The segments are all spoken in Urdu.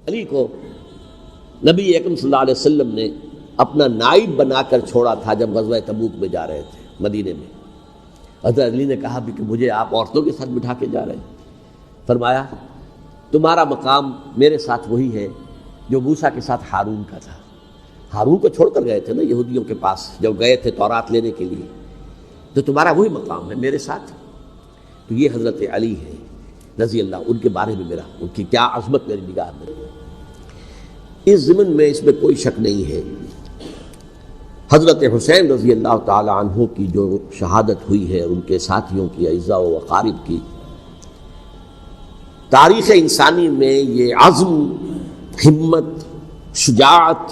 علی کو نبی اکرم صلی اللہ علیہ وسلم نے اپنا نائب بنا کر چھوڑا تھا جب غزوہ تبوک میں جا رہے تھے مدینے میں۔ حضرت علی نے کہا بھی کہ مجھے آپ عورتوں کے ساتھ بٹھا کے جا رہے ہیں۔ فرمایا تمہارا مقام میرے ساتھ وہی ہے جو موسیٰ کے ساتھ ہارون کا تھا۔ ہارون کو چھوڑ کر گئے تھے نا یہودیوں کے پاس جب گئے تھے تورات لینے کے لیے، تو تمہارا وہی مقام ہے میرے ساتھ۔ تو یہ حضرت علی ہے رضی اللہ، ان کے بارے میں ان کی کیا عظمت میری نگاہ میں۔ اس ضمن میں اس میں کوئی شک نہیں ہے، حضرت حسین رضی اللہ تعالی عنہ کی جو شہادت ہوئی ہے، ان کے ساتھیوں کی، اعزاء و اقارب کی، تاریخ انسانی میں یہ عزم، ہمت، شجاعت،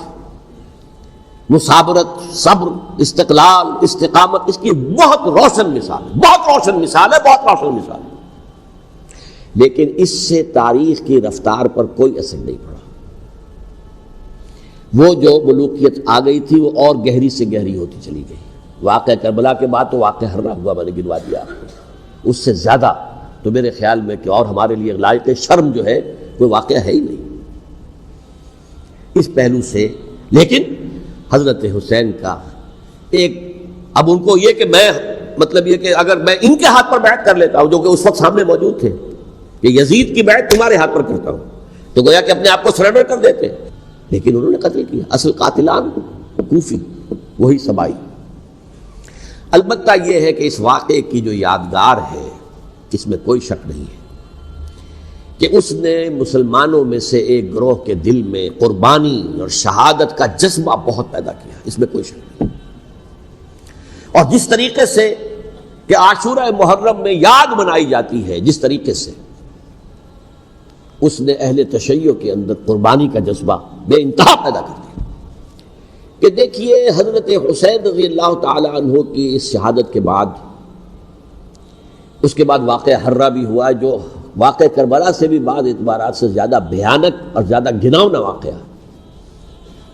مثابرت، صبر، استقلال، استقامت، اس کی بہت روشن مثال ہے، بہت روشن مثال ہے، بہت روشن مثال ہے۔ لیکن اس سے تاریخ کی رفتار پر کوئی اثر نہیں پڑا۔ وہ جو ملوکیت آ گئی تھی وہ اور گہری سے گہری ہوتی چلی گئی۔ واقعہ کربلا کے بعد تو واقعہ ہررا ہوا میں نے گنوا دیا آپ کو، اس سے زیادہ تو میرے خیال میں کہ اور ہمارے لیے لائق شرم جو ہے کوئی واقعہ ہے ہی نہیں اس پہلو سے۔ لیکن حضرت حسین کا ایک، اب ان کو یہ کہ میں مطلب یہ کہ اگر میں ان کے ہاتھ پر بیعت کر لیتا ہوں جو کہ اس وقت سامنے موجود تھے کہ یزید کی بیعت تمہارے ہاتھ پر کرتا ہوں، تو گویا کہ اپنے آپ کو سرنڈر کر دیتے، لیکن انہوں نے قتل کیا۔ اصل قاتلان کوفی، وہی سبائی۔ البتہ یہ ہے کہ اس واقعے کی جو یادگار ہے اس میں کوئی شک نہیں ہے کہ اس نے مسلمانوں میں سے ایک گروہ کے دل میں قربانی اور شہادت کا جذبہ بہت پیدا کیا، اس میں کوئی شک نہیں۔ اور جس طریقے سے کہ عاشورہ محرم میں یاد منائی جاتی ہے، جس طریقے سے اس نے اہل تشیع کے اندر قربانی کا جذبہ بے انتہا پیدا کر دیا کہ دیکھیے حضرت حسین رضی اللہ تعالی عنہ کی اس شہادت کے بعد، اس کے بعد واقعہ ہررا بھی ہوا جو واقعہ کربلا سے بھی بعض اعتبارات سے زیادہ بھیانک اور زیادہ گھناؤنا واقعہ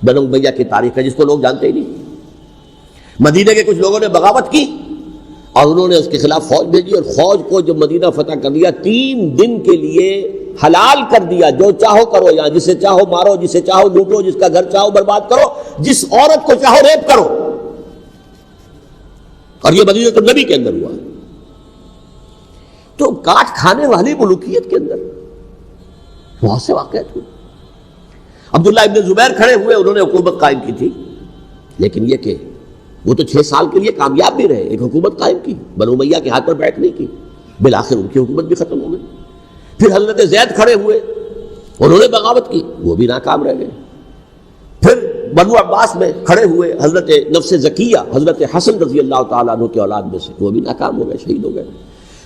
بنو امیہ کی تاریخ ہے، جس کو لوگ جانتے ہی نہیں۔ مدینہ کے کچھ لوگوں نے بغاوت کی اور انہوں نے اس کے خلاف فوج بھیجی، اور فوج کو جب مدینہ فتح کر لیا 3 دن کے لیے حلال کر دیا، جو چاہو کرو، یہاں جسے چاہو مارو، جسے چاہو لوٹو، جس کا گھر چاہو برباد کرو، جس عورت کو چاہو ریپ کرو۔ اور یہ مدینہ النبی کے اندر ہوا، تو کاٹ کھانے والی ملوکیت کے اندر بہت سے واقعات ہوئے۔ عبداللہ ابن زبیر کھڑے ہوئے، انہوں نے حکومت قائم کی تھی، لیکن یہ کہ وہ تو 6 سال کے لیے کامیاب بھی رہے، ایک حکومت قائم کی، بنو امیہ کے ہاتھ پر بیعت نہیں کی، بالآخر ان کی حکومت بھی ختم ہو گئی۔ پھر حضرت زید کھڑے ہوئے، انہوں نے بغاوت کی، وہ بھی ناکام رہ گئے۔ پھر بنو عباس میں کھڑے ہوئے حضرت نفس زکیہ، حضرت حسن رضی اللہ تعالیٰ عنہ کے اولاد میں سے، وہ بھی ناکام ہو گئے، شہید ہو گئے۔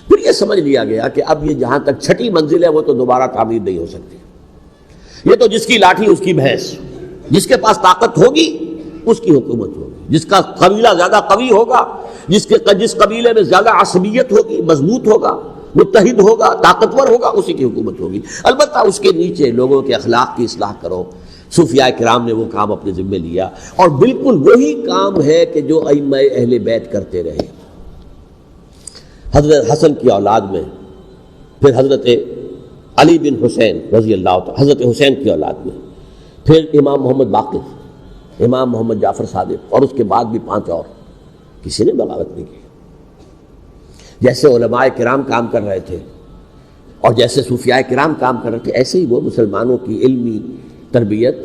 پھر یہ سمجھ لیا گیا کہ اب یہ جہاں تک 6ٹھی منزل ہے وہ تو دوبارہ تعمیر نہیں ہو سکتی، یہ تو جس کی لاٹھی اس کی بھینس، جس کے پاس طاقت ہوگی اس کی حکومت ہوگی، جس کا قبیلہ زیادہ قوی ہوگا، جس قبیلے میں زیادہ عصبیت ہوگی، مضبوط ہوگا، متحد ہوگا، طاقتور ہوگا، اسی کی حکومت ہوگی۔ البتہ اس کے نیچے لوگوں کے اخلاق کی اصلاح کرو۔ صوفیاء کرام نے وہ کام اپنے ذمے لیا، اور بالکل وہی کام ہے کہ جو ائمہ اہل بیت کرتے رہے۔ حضرت حسن کی اولاد میں، پھر حضرت علی بن حسین رضی اللہ تعالی، حضرت حسین کی اولاد میں، پھر امام محمد باقر، امام محمد جعفر صادق، اور اس کے بعد بھی 5 اور، کسی نے بغاوت نہیں کی۔ جیسے علماء کرام کام کر رہے تھے اور جیسے صوفیاء کرام کام کر رہے تھے، ایسے ہی وہ مسلمانوں کی علمی تربیت،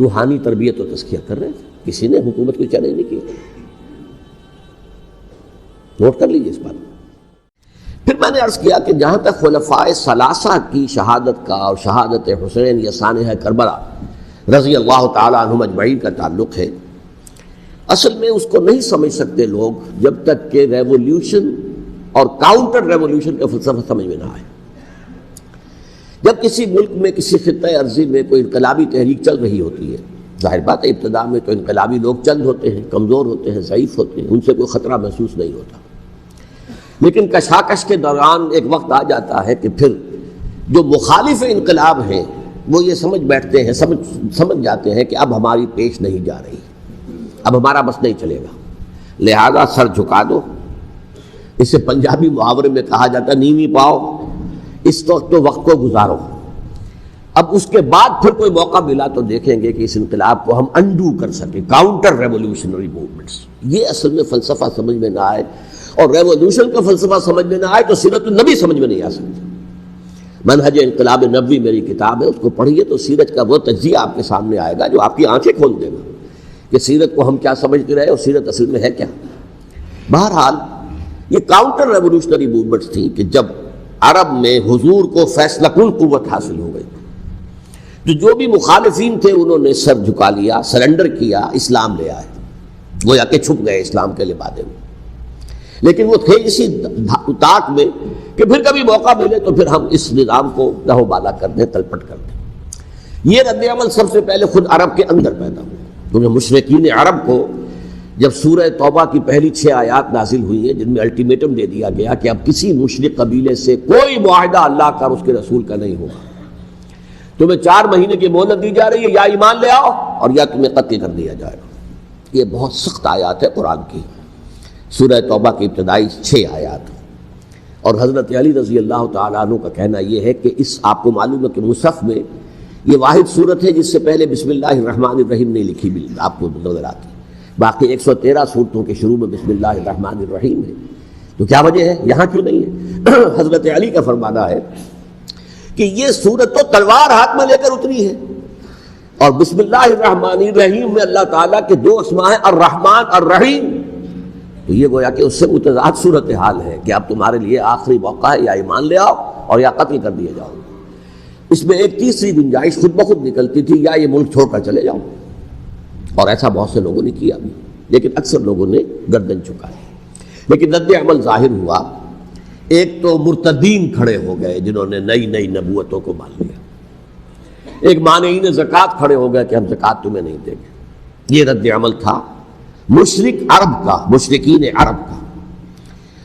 روحانی تربیت و تزکیہ کر رہے تھے، کسی نے حکومت کو چیلنج نہیں کیا۔ نوٹ کر لیجیے اس بات۔ پھر میں نے عرض کیا کہ جہاں تک خلفائے ثلاثہ کی شہادت کا اور شہادت حسین یا سانحہ کربلا رضی اللہ تعالی عنہم اجمعین کا تعلق ہے، اصل میں اس کو نہیں سمجھ سکتے لوگ جب تک کہ ریولیوشن اور کاؤنٹر ریولیوشن کا فلسفہ سمجھ میں نہ آئے۔ جب کسی ملک میں، کسی خطہ ارضی میں کوئی انقلابی تحریک چل رہی ہوتی ہے، ظاہر بات ہے ابتدا میں تو انقلابی لوگ چند ہوتے ہیں، کمزور ہوتے ہیں، ضعیف ہوتے ہیں، ان سے کوئی خطرہ محسوس نہیں ہوتا، لیکن کشاکش کے دوران ایک وقت آ جاتا ہے کہ پھر جو مخالف انقلاب ہیں وہ یہ سمجھ بیٹھتے ہیں، سمجھ جاتے ہیں کہ اب ہماری پیش نہیں جا رہی، اب ہمارا بس نہیں چلے گا، لہذا سر جھکا دو۔ اسے پنجابی محاورے میں کہا جاتا ہے نیوی پاؤ، اس وقت تو وقت کو گزارو۔ اب اس کے بعد پھر کوئی موقع ملا تو دیکھیں گے کہ اس انقلاب کو ہم انڈو کر سکیں، کاؤنٹر ریولیوشنری موومنٹس. یہ اصل میں فلسفہ سمجھ میں نہ آئے اور ریولیوشن کا فلسفہ سمجھ میں نہ آئے تو سیرت النبی سمجھ میں نہیں آ سکتا. منہج انقلاب نبوی میری کتاب ہے، اس کو پڑھیے تو سیرت کا وہ تجزیہ آپ کے سامنے آئے گا جو آپ کی آنکھیں کھول دے گا کہ سیرت کو ہم کیا سمجھتے رہے اور سیرت اصل میں ہے کیا. بہرحال یہ کاؤنٹر ریولیوشنری موومنٹس تھیں کہ جب عرب میں حضور کو فیصلہ کن قوت حاصل ہو گئی تو جو بھی مخالفین تھے انہوں نے سر جھکا لیا، سرنڈر کیا، اسلام لے آئے، گویا کہ چھپ گئے اسلام کے لبادے میں. لیکن وہ تھے اسی طاق میں کہ پھر کبھی موقع ملے تو پھر ہم اس نظام کو لہو بالا کر دیں، تلپٹ کر دیں. یہ رد عمل سب سے پہلے خود عرب کے اندر پیدا ہوا، کیونکہ مشرکین عرب کو جب سورہ توبہ کی پہلی 6 آیات نازل ہوئی ہیں جن میں الٹیمیٹم دے دیا گیا کہ اب کسی مشرک قبیلے سے کوئی معاہدہ اللہ کا اور اس کے رسول کا نہیں ہوگا، تمہیں 4 مہینے کی مہلت دی جا رہی ہے، یا ایمان لے آؤ اور یا تمہیں قتل کر دیا جائے گا. یہ بہت سخت آیات ہے قرآن کی، سورہ توبہ کی ابتدائی 6 آیات. اور حضرت علی رضی اللہ تعالیٰ عنہ کا کہنا یہ ہے کہ اس آپ کو معلوم ہے کہ مصحف میں یہ واحد صورت ہے جس سے پہلے بسم اللہ الرحمن الرحیم نہیں لکھی بھی آپ کو نظر آتی. باقی 113 صورتوں کے شروع میں بسم اللہ الرحمن الرحیم ہے. تو کیا وجہ ہے یہاں کیوں نہیں ہے؟ حضرت علی کا فرمانا ہے کہ یہ سورت تو تلوار ہاتھ میں لے کر اتری ہے، اور بسم اللہ الرحمن الرحیم میں اللہ تعالیٰ کے 2 اسماء ہیں، الرحمن الرحیم. تو یہ گویا کہ اس سے متضاد صورتحال ہے کہ اب تمہارے لیے آخری موقع ہے، یا ایمان لے آؤ اور یا قتل کر دیے جاؤ. اس میں ایک تیسری گنجائش خود بخود نکلتی تھی، یا یہ ملک چھوڑ کر چلے جاؤ، اور ایسا بہت سے لوگوں نے کیا بھی، لیکن اکثر لوگوں نے گردن چکائی. لیکن رد عمل ظاہر ہوا. ایک تو مرتدین کھڑے ہو گئے جنہوں نے نئی نبوتوں کو مان لیا، ایک مانعین زکوٰۃ کھڑے ہو گئے کہ ہم زکوٰۃ تمہیں نہیں دیں گے. یہ رد عمل تھا مشرک عرب کا، مشرکین عرب کا.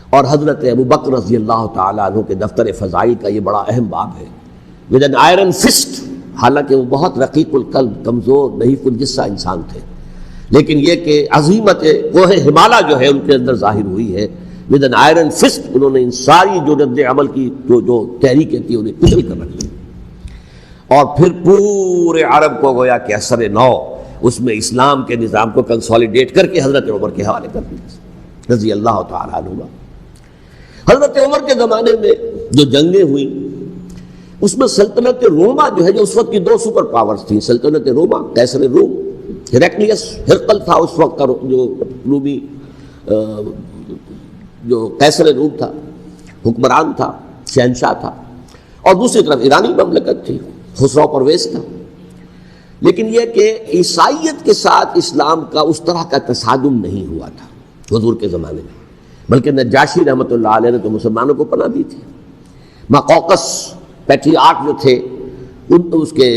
اور حضرت ابو بکر رضی اللہ تعالیٰ عنہ کے دفتر فضائل کا یہ بڑا اہم باب ہے. ود این آئرن فسٹ، حالانکہ وہ بہت رقیق القلب، کمزور ضعیف الجسہ انسان تھے، لیکن یہ کہ عظیمت کوہ ہمالیہ جو ہے ان کے اندر ظاہر ہوئی ہے. ود این آئرن فسٹ انہوں نے ان ساری جو رد عمل کی جو تحریکیں تھی انہیں کچل کر رکھ لی، اور پھر پورے عرب کو گویا کہ اثر نو اس میں اسلام کے نظام کو کنسولیڈیٹ کر کے حضرت عمر کے حوالے کر دیا رضی اللہ تعالیٰ عنہ. حضرت عمر کے زمانے میں جو جنگیں ہوئیں اس میں سلطنت روما جو ہے، جو اس وقت کی 2 سپر پاورز تھیں، سلطنت روما قیصر روم، ہیرقلیس ہرقل تھا اس وقت کا جو رومی جو قیصر روم تھا، حکمران تھا، شہنشاہ تھا، اور دوسری طرف ایرانی مملکت تھی، خسرو پرویز تھا. لیکن یہ کہ عیسائیت کے ساتھ اسلام کا اس طرح کا تصادم نہیں ہوا تھا حضور کے زمانے میں، بلکہ نجاشی رحمۃ اللہ علیہ نے تو مسلمانوں کو پناہ دی تھی. ماقوقس پیٹریارک جو تھے اس کے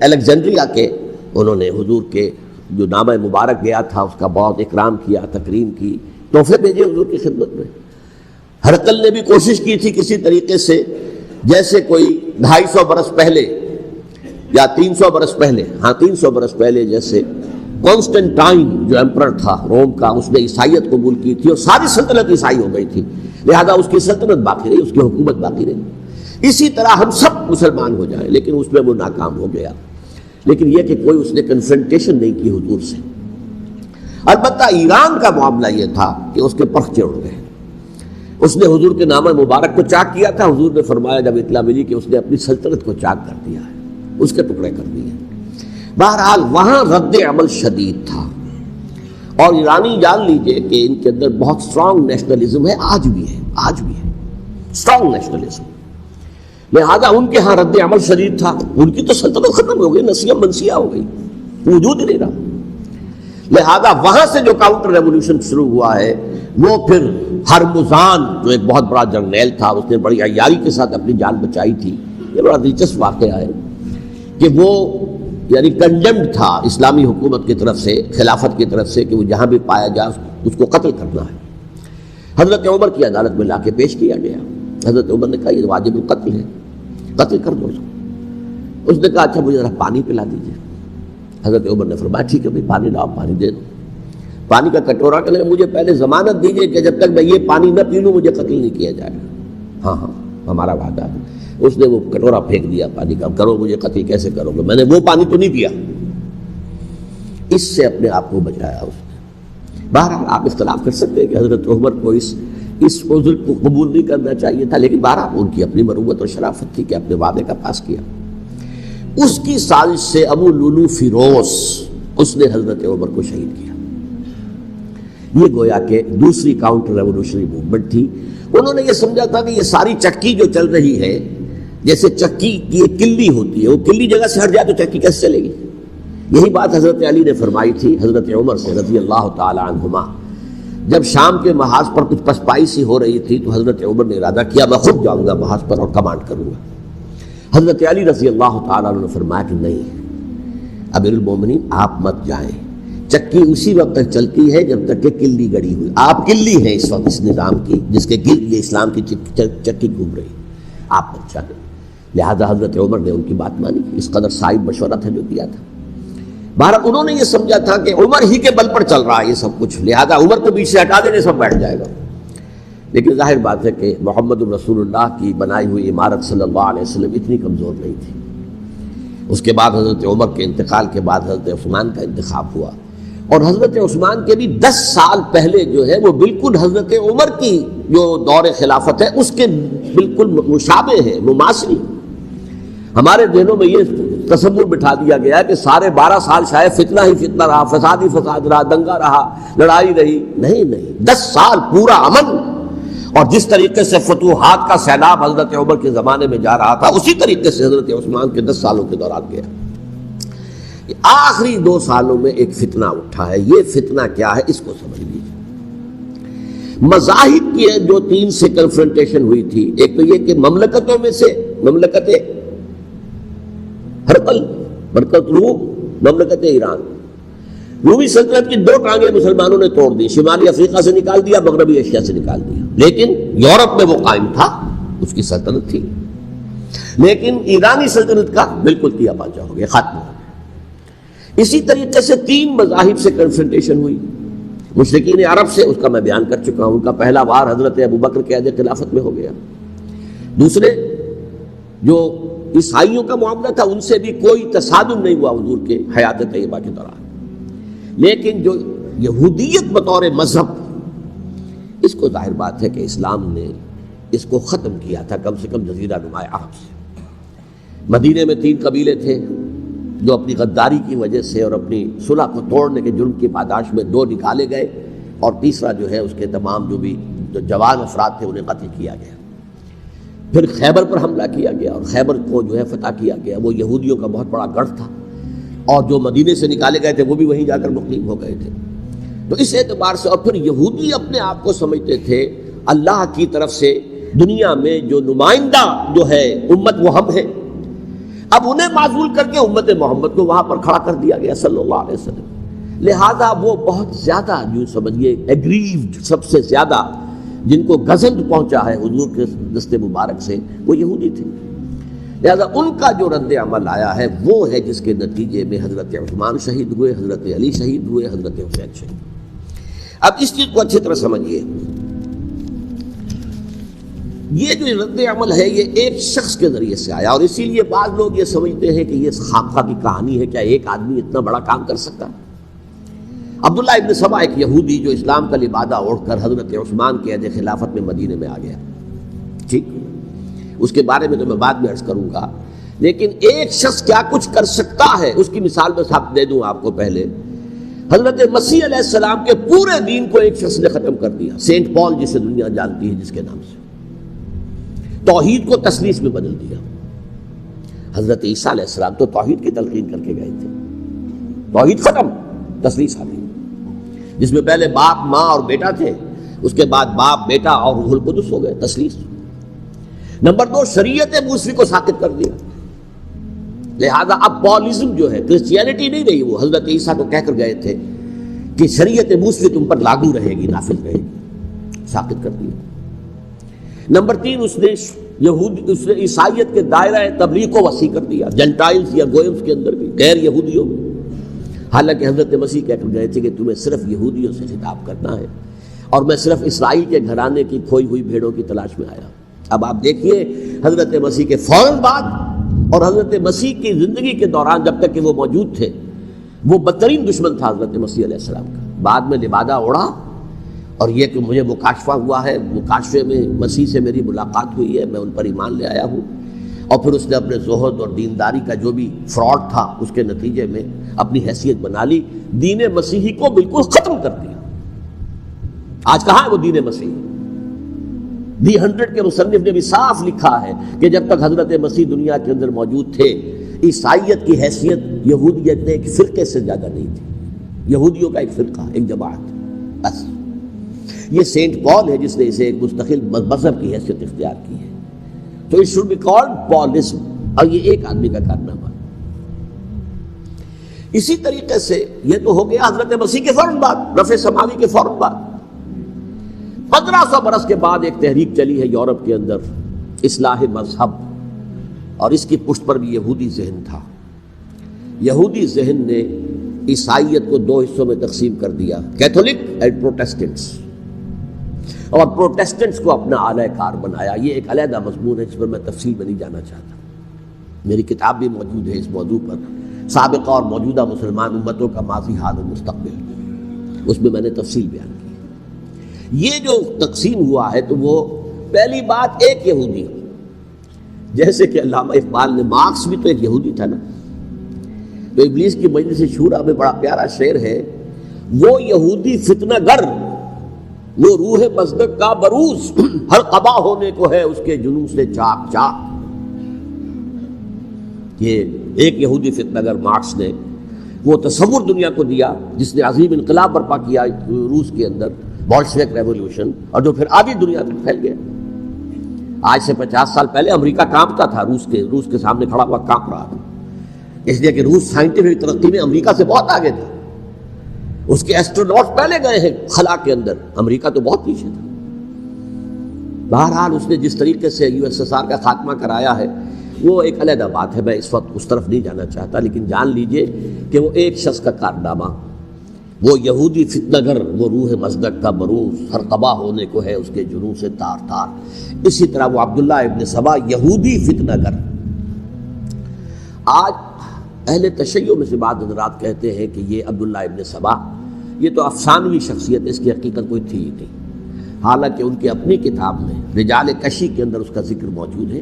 الیگزینڈریا کے، انہوں نے حضور کے جو نامہ مبارک گیا تھا اس کا بہت اکرام کیا، تکریم کی، تحفے بھیجے حضور کی خدمت میں. ہرقل نے بھی کوشش کی تھی کسی طریقے سے، جیسے کوئی 250 برس پہلے یا 300 برس پہلے، 300 برس پہلے جیسے کانسٹنٹائن جو ایمپرر تھا روم کا، اس نے عیسائیت قبول کی تھی اور ساری سلطنت عیسائی ہو گئی تھی، لہذا اس کی سلطنت باقی رہی، اس کی حکومت باقی رہی. اسی طرح ہم سب مسلمان ہو جائیں، لیکن اس میں وہ ناکام ہو گیا. لیکن یہ کہ کوئی اس نے کنفرنٹیشن نہیں کی حضور سے. البتہ ایران کا معاملہ یہ تھا کہ اس کے پرخچے اڑ گئے. اس نے حضور کے نامہ مبارک کو چاک کیا تھا، حضور نے فرمایا جب اطلاع ملی کہ اس نے اپنی سلطنت کو چاک کر دیا ہے، اس کے ٹکڑے کر دیے. بہرحال وہاں رد عمل شدید تھا، اور ایرانی جان لیجئے کہ ان کے اندر بہت اسٹرانگ نیشنلزم ہے، آج بھی ہے اسٹرانگ نیشنلزم. لہذا ان کے ہاں رد عمل شدید تھا. ان کی تو سلطنت ختم ہو گئی، نسیہ منسیہ ہو گئی، وجود ہی نہیں رہا. لہذا وہاں سے جو کاؤنٹر ریولوشن شروع ہوا ہے وہ پھر ہرمزان جو ایک بہت بڑا جرنیل تھا، اس نے بڑی عیاری کے ساتھ اپنی جان بچائی تھی. یہ بڑا دلچسپ واقعہ ہے کہ وہ یعنی کنڈمڈ تھا اسلامی حکومت کی طرف سے، خلافت کی طرف سے، کہ وہ جہاں بھی پایا جائے اس کو قتل کرنا ہے. حضرت عمر کی عدالت میں لا کے پیش کیا گیا. حضرت عمر نے کہا یہ واجب القتل ہے، قتل کر دو اس کو. اس نے کہا اچھا مجھے ذرا پانی پلا دیجیے. حضرت عمر نے فرمایا ٹھیک ہے بھائی پانی لاؤ، پانی دے دو. پانی کا کٹورا کہ مجھے پہلے ضمانت دیجیے کہ جب تک میں یہ پانی نہ پی لوں مجھے قتل نہیں کیا جائے گا. ہاں ہمارا وعدہ ہے. اس نے وہ کٹورا پھینک دیا پانی کا، کرو مجھے قتل کیسے کرو گے، میں نے وہ پانی تو نہیں پیا۔ اس سے اپنے آپ کو بچایا اس نے۔ بہرحال آپ اختلاف کر سکتے ہیں کہ حضرت عمر کو اس عذر کو قبول نہیں کرنا چاہیے تھا، لیکن بہرحال ان کی اپنی مروت اور شرافت تھی کہ اپنے وعدے کا پاس کیا۔ اس کی سازش سے ابو لولو فیروز اس نے حضرت عمر کو شہید کیا۔ یہ گویا کہ دوسری کاؤنٹر ریولوشنری موومنٹ تھی۔ انہوں نے یہ سمجھا تھا کہ یہ ساری چکی جو چل رہی ہے، جیسے چکی کی ایک کلی ہوتی ہے، وہ کلی جگہ سے ہٹ جائے تو چکی کیسے چلے گی؟ یہی بات حضرت علی نے فرمائی تھی حضرت عمر سے رضی اللہ تعالی عنہما۔ جب شام کے محاذ پر کچھ پسپائی سی ہو رہی تھی تو حضرت عمر نے ارادہ کیا میں خود جاؤں گا محاذ پر اور کمانڈ کروں گا۔ حضرت علی رضی اللہ تعالیٰ عنہ نے فرمایا کہ نہیں امیر المومنین آپ مت جائیں، چکی اسی وقت تک چلتی ہے جب تک کہ کلی گڑی ہوئی، آپ کلی ہیں اس وقت اس نظام کی جس کے گرد یہ اسلام کی چکی گھوم رہی، آپ مت جائیں۔ لہذا حضرت عمر نے ان کی بات مانی، اس قدر صائب مشورہ تھا جو دیا تھا۔ بہرحال انہوں نے یہ سمجھا تھا کہ عمر ہی کے بل پر چل رہا ہے یہ سب کچھ، لہذا عمر کو بیچ سے ہٹا دینے سب بیٹھ جائے گا۔ لیکن ظاہر بات ہے کہ محمد رسول اللہ کی بنائی ہوئی عمارت صلی اللہ علیہ وسلم اتنی کمزور نہیں تھی۔ اس کے بعد حضرت عمر کے انتقال کے بعد حضرت عثمان کا انتخاب ہوا، اور حضرت عثمان کے بھی 10 سال پہلے جو ہے وہ بالکل حضرت عمر کی جو دور خلافت ہے اس کے بالکل مشابہ ہے، مماثلی۔ ہمارے ذہنوں میں یہ تصور بٹھا دیا گیا کہ سارے 12 سال شاید فتنہ ہی فتنہ رہا، فساد ہی فساد رہا، دنگا رہا، لڑائی رہی۔ نہیں، 10 سال پورا امن، اور جس طریقے سے فتوحات کا سیلاب حضرت عمر کے زمانے میں جا رہا تھا اسی طریقے سے حضرت عثمان کے 10 سالوں کے دوران گیا۔ آخری 2 سالوں میں ایک فتنہ اٹھا ہے، یہ فتنہ کیا ہے اس کو سمجھ لیجیے۔ مذاہب کی جو 3 سے کنفرنٹیشن ہوئی تھی، ایک تو یہ کہ مملکتوں میں سے مملکت ہرقل، مملکت روم، مملکت ایران، رومی سلطنت کی 2 ٹانگیں مسلمانوں نے توڑ دی، شمالی افریقہ سے نکال دیا، مغربی ایشیا سے نکال دیا، لیکن یورپ میں وہ قائم تھا، اس کی سلطنت تھی، لیکن ایرانی سلطنت کا بالکل تیا پاچا ہو گیا، ختم ہو گیا۔ اسی طریقے سے 3 مذاہب سے کنفرنٹیشن ہوئی، مشرکین عرب سے، اس کا میں بیان کر چکا ہوں، ان کا پہلا وار حضرت ابوبکر کے عہد خلافت میں ہو گیا۔ دوسرے جو عیسائیوں کا معاملہ تھا ان سے بھی کوئی تصادم نہیں ہوا حضور کے حیات طیبہ کے دوران، لیکن جو یہودیت بطور مذہب، اس کو ظاہر بات ہے کہ اسلام نے اس کو ختم کیا تھا کم سے کم جزیرہ نما عرب سے۔ مدینے میں 3 قبیلے تھے جو اپنی غداری کی وجہ سے اور اپنی صلح کو توڑنے کے جرم کی پاداش میں 2 نکالے گئے، اور تیسرا جو ہے اس کے تمام جو بھی جوان افراد تھے انہیں قتل کیا گیا۔ پھر خیبر پر حملہ کیا گیا اور خیبر کو جو ہے فتح کیا گیا، وہ یہودیوں کا بہت بڑا گڑھ تھا، اور جو مدینے سے نکالے گئے تھے وہ بھی وہیں جا کر مقیم ہو گئے تھے۔ تو اس اعتبار سے، اور پھر یہودی اپنے آپ کو سمجھتے تھے اللہ کی طرف سے دنیا میں جو نمائندہ جو ہے امت وہ ہم ہیں، اب انہیں معزول کر کے امت محمد کو وہاں پر کھڑا کر دیا گیا صلی اللہ علیہ وسلم۔ لہذا وہ بہت زیادہ جو سمجھیے ایگریوڈ، سب سے زیادہ جن کو غضب پہنچا ہے حضور کے دست مبارک سے، وہ یہودی تھے۔ لہذا ان کا جو رد عمل آیا ہے وہ ہے جس کے نتیجے میں حضرت عثمان شہید ہوئے، حضرت علی شہید ہوئے، حضرت حسین شہید۔ اب اس چیز کو اچھی طرح سمجھیے، یہ جو رد عمل ہے یہ ایک شخص کے ذریعے سے آیا، اور اسی لیے بعض لوگ یہ سمجھتے ہیں کہ یہ خامخواہ کی کہانی ہے، کیا ایک آدمی اتنا بڑا کام کر سکتا ہے؟ عبداللہ ابن سبا ایک یہودی جو اسلام کا لبادہ اوڑھ کر حضرت عثمان کے عہد خلافت میں مدینے میں آ گیا، ٹھیک، اس کے بارے میں تو میں بعد میں عرض کروں گا، لیکن ایک شخص کیا کچھ کر سکتا ہے اس کی مثال میں صاحب دے دوں آپ کو۔ پہلے حضرت مسیح علیہ السلام کے پورے دین کو ایک شخص نے ختم کر دیا، سینٹ پال جسے دنیا جانتی ہے جس کے نام سے، توحید کو تثلیث میں بدل دیا۔ حضرت عیسیٰ علیہ السلام تو توحید کی تلقین کر کے گئے تھے، توحید ختم، تثلیث آ گئی، جس میں پہلے باپ ماں اور بیٹا تھے، اس کے بعد باپ بیٹا اور روح القدس ہو گئے، تثلیث۔ نمبر 2، شریعت موسوی کو ساقط کر دیا، لہذا اب پالزم جو ہے کرسچینٹی نہیں رہی، وہ حضرت عیسیٰ کو کہہ کر گئے تھے کہ شریعت موسوی تم پر لاگو رہے گی، نافذ رہے گی، ساقط کر دیا۔ نمبر 3، اس نے عیسائیت کے دائرہ تبلیغ کو وسیع کر دیا، جنٹائلز یا گوئمز کے اندر بھی، غیر یہودیوں میں، حالانکہ حضرت مسیح کہہ کر گئے تھے کہ تمہیں صرف یہودیوں سے خطاب کرنا ہے، اور میں صرف اسرائیل کے گھرانے کی کھوئی ہوئی بھیڑوں کی تلاش میں آیا۔ اب آپ دیکھیے حضرت مسیح کے فوراً بعد اور حضرت مسیح کی زندگی کے دوران جب تک کہ وہ موجود تھے وہ بدترین دشمن تھا حضرت مسیح علیہ السلام کا. بعد میں لبادہ اڑا اور یہ کہ مجھے مکاشفہ ہوا ہے، مکاشفے میں مسیح سے میری ملاقات ہوئی ہے، میں ان پر ایمان لے آیا ہوں، اور پھر اس نے اپنے زہد اور دینداری کا جو بھی فراڈ تھا اس کے نتیجے میں اپنی حیثیت بنا لی، دین مسیحی کو بالکل ختم کر دیا. آج کہاں ہے وہ دین مسیحی؟ دی 100 کے مصنف نے بھی صاف لکھا ہے کہ جب تک حضرت مسیح دنیا کے اندر موجود تھے عیسائیت کی حیثیت یہودیت نے ایک فرقے سے زیادہ نہیں تھی. یہودیوں کا ایک فرقہ، ایک جماعت بس. یہ سینٹ پال ہے جس نے اسے ایک مستقل مذہب کی حیثیت اختیار کی ہے. تو اٹ شوڈ بی کالڈ پالزم، اور یہ ایک آدمی کا کارنامہ. اسی طریقے سے یہ تو ہو گیا حضرت مسیح کے فوراً بعد، رفع سماوی کے فوراً بعد. 1500 برس کے بعد ایک تحریک چلی ہے یورپ کے اندر، اصلاح مذہب، اور اس کی پشت پر بھی یہودی ذہن تھا. یہودی ذہن نے عیسائیت کو 2 حصوں میں تقسیم کر دیا، کیتھولک اینڈ پروٹیسٹنٹس، اور پروٹیسٹنٹس کو اپنا اعلی کار بنایا. یہ ایک علیحدہ مضمون ہے جس پر میں تفصیل میں نہیں جانا چاہتا. میری کتاب بھی موجود ہے اس موضوع پر، سابقہ اور موجودہ مسلمان امتوں کا ماضی، حال و مستقبل، اس میں میں نے تفصیل بیان کی. یہ جو تقسیم ہوا ہے تو وہ پہلی بات ایک یہودی، جیسے کہ علامہ اقبال نے، مارکس بھی تو ایک یہودی تھا نا. تو ابلیس کی مجلس شورا میں بڑا پیارا شعر ہے، وہ یہودی فتنہ گر، وہ روح مصدق کا بروز، ہر قبا ہونے کو ہے اس کے جنوں سے چاک چاک. یہ ایک یہودی فتنہ گر مارکس نے وہ تصور دنیا کو دیا جس نے عظیم انقلاب برپا کیا روس کے اندر، بولشوک ریولوشن، اور جو پھر آدھی دنیا میں پھیل گیا. آج سے 50 سال پہلے امریکہ کانپتا تھا، روس کے سامنے کھڑا ہوا کانپ رہا تھا، اس لیے کہ روس سائنٹیفک ترقی میں امریکہ سے بہت آگے تھا. اس کے ایسٹروناٹ پہلے گئے ہیں خلا کے اندر، امریکہ تو بہت پیچھے تھا. بہرحال اس نے جس طریقے سے USSR کا خاتمہ کرایا ہے وہ ایک علیحدہ بات ہے، میں اس وقت اس طرف نہیں جانا چاہتا. لیکن جان لیجئے کہ وہ ایک شخص کا کارنامہ، وہ یہودی فتنہ گر، وہ روح مصدق کا بروز، ہر قبا ہونے کو ہے اس کے جنوں سے تار تار. اسی طرح وہ عبداللہ ابن سبا یہودی فتنہ گر. آج اہل تشیع میں سے بعض حضرات کہتے ہیں کہ یہ عبداللہ ابن سبا یہ تو افسانوی شخصیت ہے، اس کی حقیقت کوئی تھی ہی نہیں. حالانکہ ان کی اپنی کتاب میں رجال کشی کے اندر اس کا ذکر موجود ہے،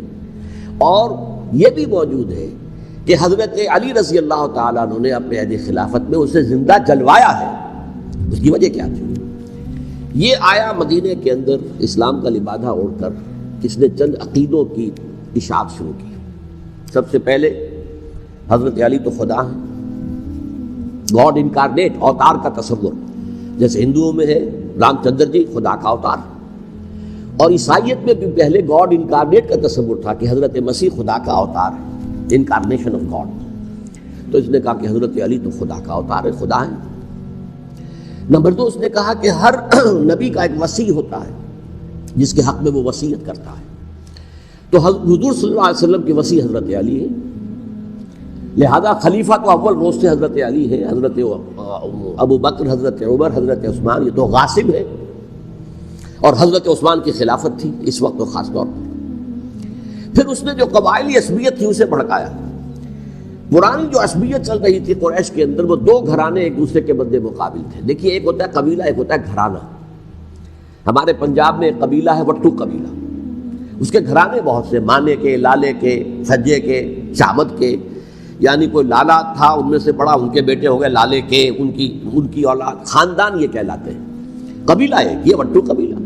اور یہ بھی موجود ہے کہ حضرت علی رضی اللہ تعالیٰ عنہ نے اپنے عہد خلافت میں اسے زندہ جلوایا ہے. اس کی وجہ کیا تھی؟ یہ آیا مدینے کے اندر اسلام کا لبادہ اوڑھ کر، اس نے چند عقیدوں کی اشاعت شروع کی. سب سے پہلے حضرت علی تو خدا ہیں، گاڈ انکارنیٹ، اوتار کا تصور، جیسے ہندوؤں میں ہے رام چندر جی خدا کا اوتار، اور عیسائیت میں بھی پہلے گاڈ انکارنیٹ کا تصور تھا کہ حضرت مسیح خدا کا اوتار ہے، انکارنیشن آف گاڈ. تو اس نے کہا کہ حضرت علی تو خدا کا اوتار ہے، خدا ہے. نمبر 2، اس نے کہا کہ ہر نبی کا ایک وصی ہوتا ہے جس کے حق میں وہ وصیت کرتا ہے. تو حضور صلی اللہ علیہ وسلم کے وصی حضرت علی ہے، لہذا خلیفہ تو اول روز سے حضرت علی ہے. حضرت ابو بکر، حضرت عمر، حضرت عثمان، یہ تو غاصب ہے. اور حضرت عثمان کی خلافت تھی اس وقت خاص طور پر. پھر اس نے جو قبائلی عصبیت تھی اسے بھڑکایا. پرانی جو عصبیت چل رہی تھی قریش کے اندر، وہ 2 گھرانے ایک دوسرے کے مد مقابل تھے. دیکھیے، ایک ہوتا ہے قبیلہ، ایک ہوتا ہے گھرانہ. ہمارے پنجاب میں ایک قبیلہ ہے وٹو قبیلہ، اس کے گھرانے بہت سے، مانے کے، لالے کے، سجے کے، شامد کے، یعنی کوئی لالا تھا ان میں سے بڑا، ان کے بیٹے ہو گئے لالے کے، ان کی اولاد، خاندان یہ کہلاتے ہیں. قبیلہ ایک، یہ وٹو قبیلہ.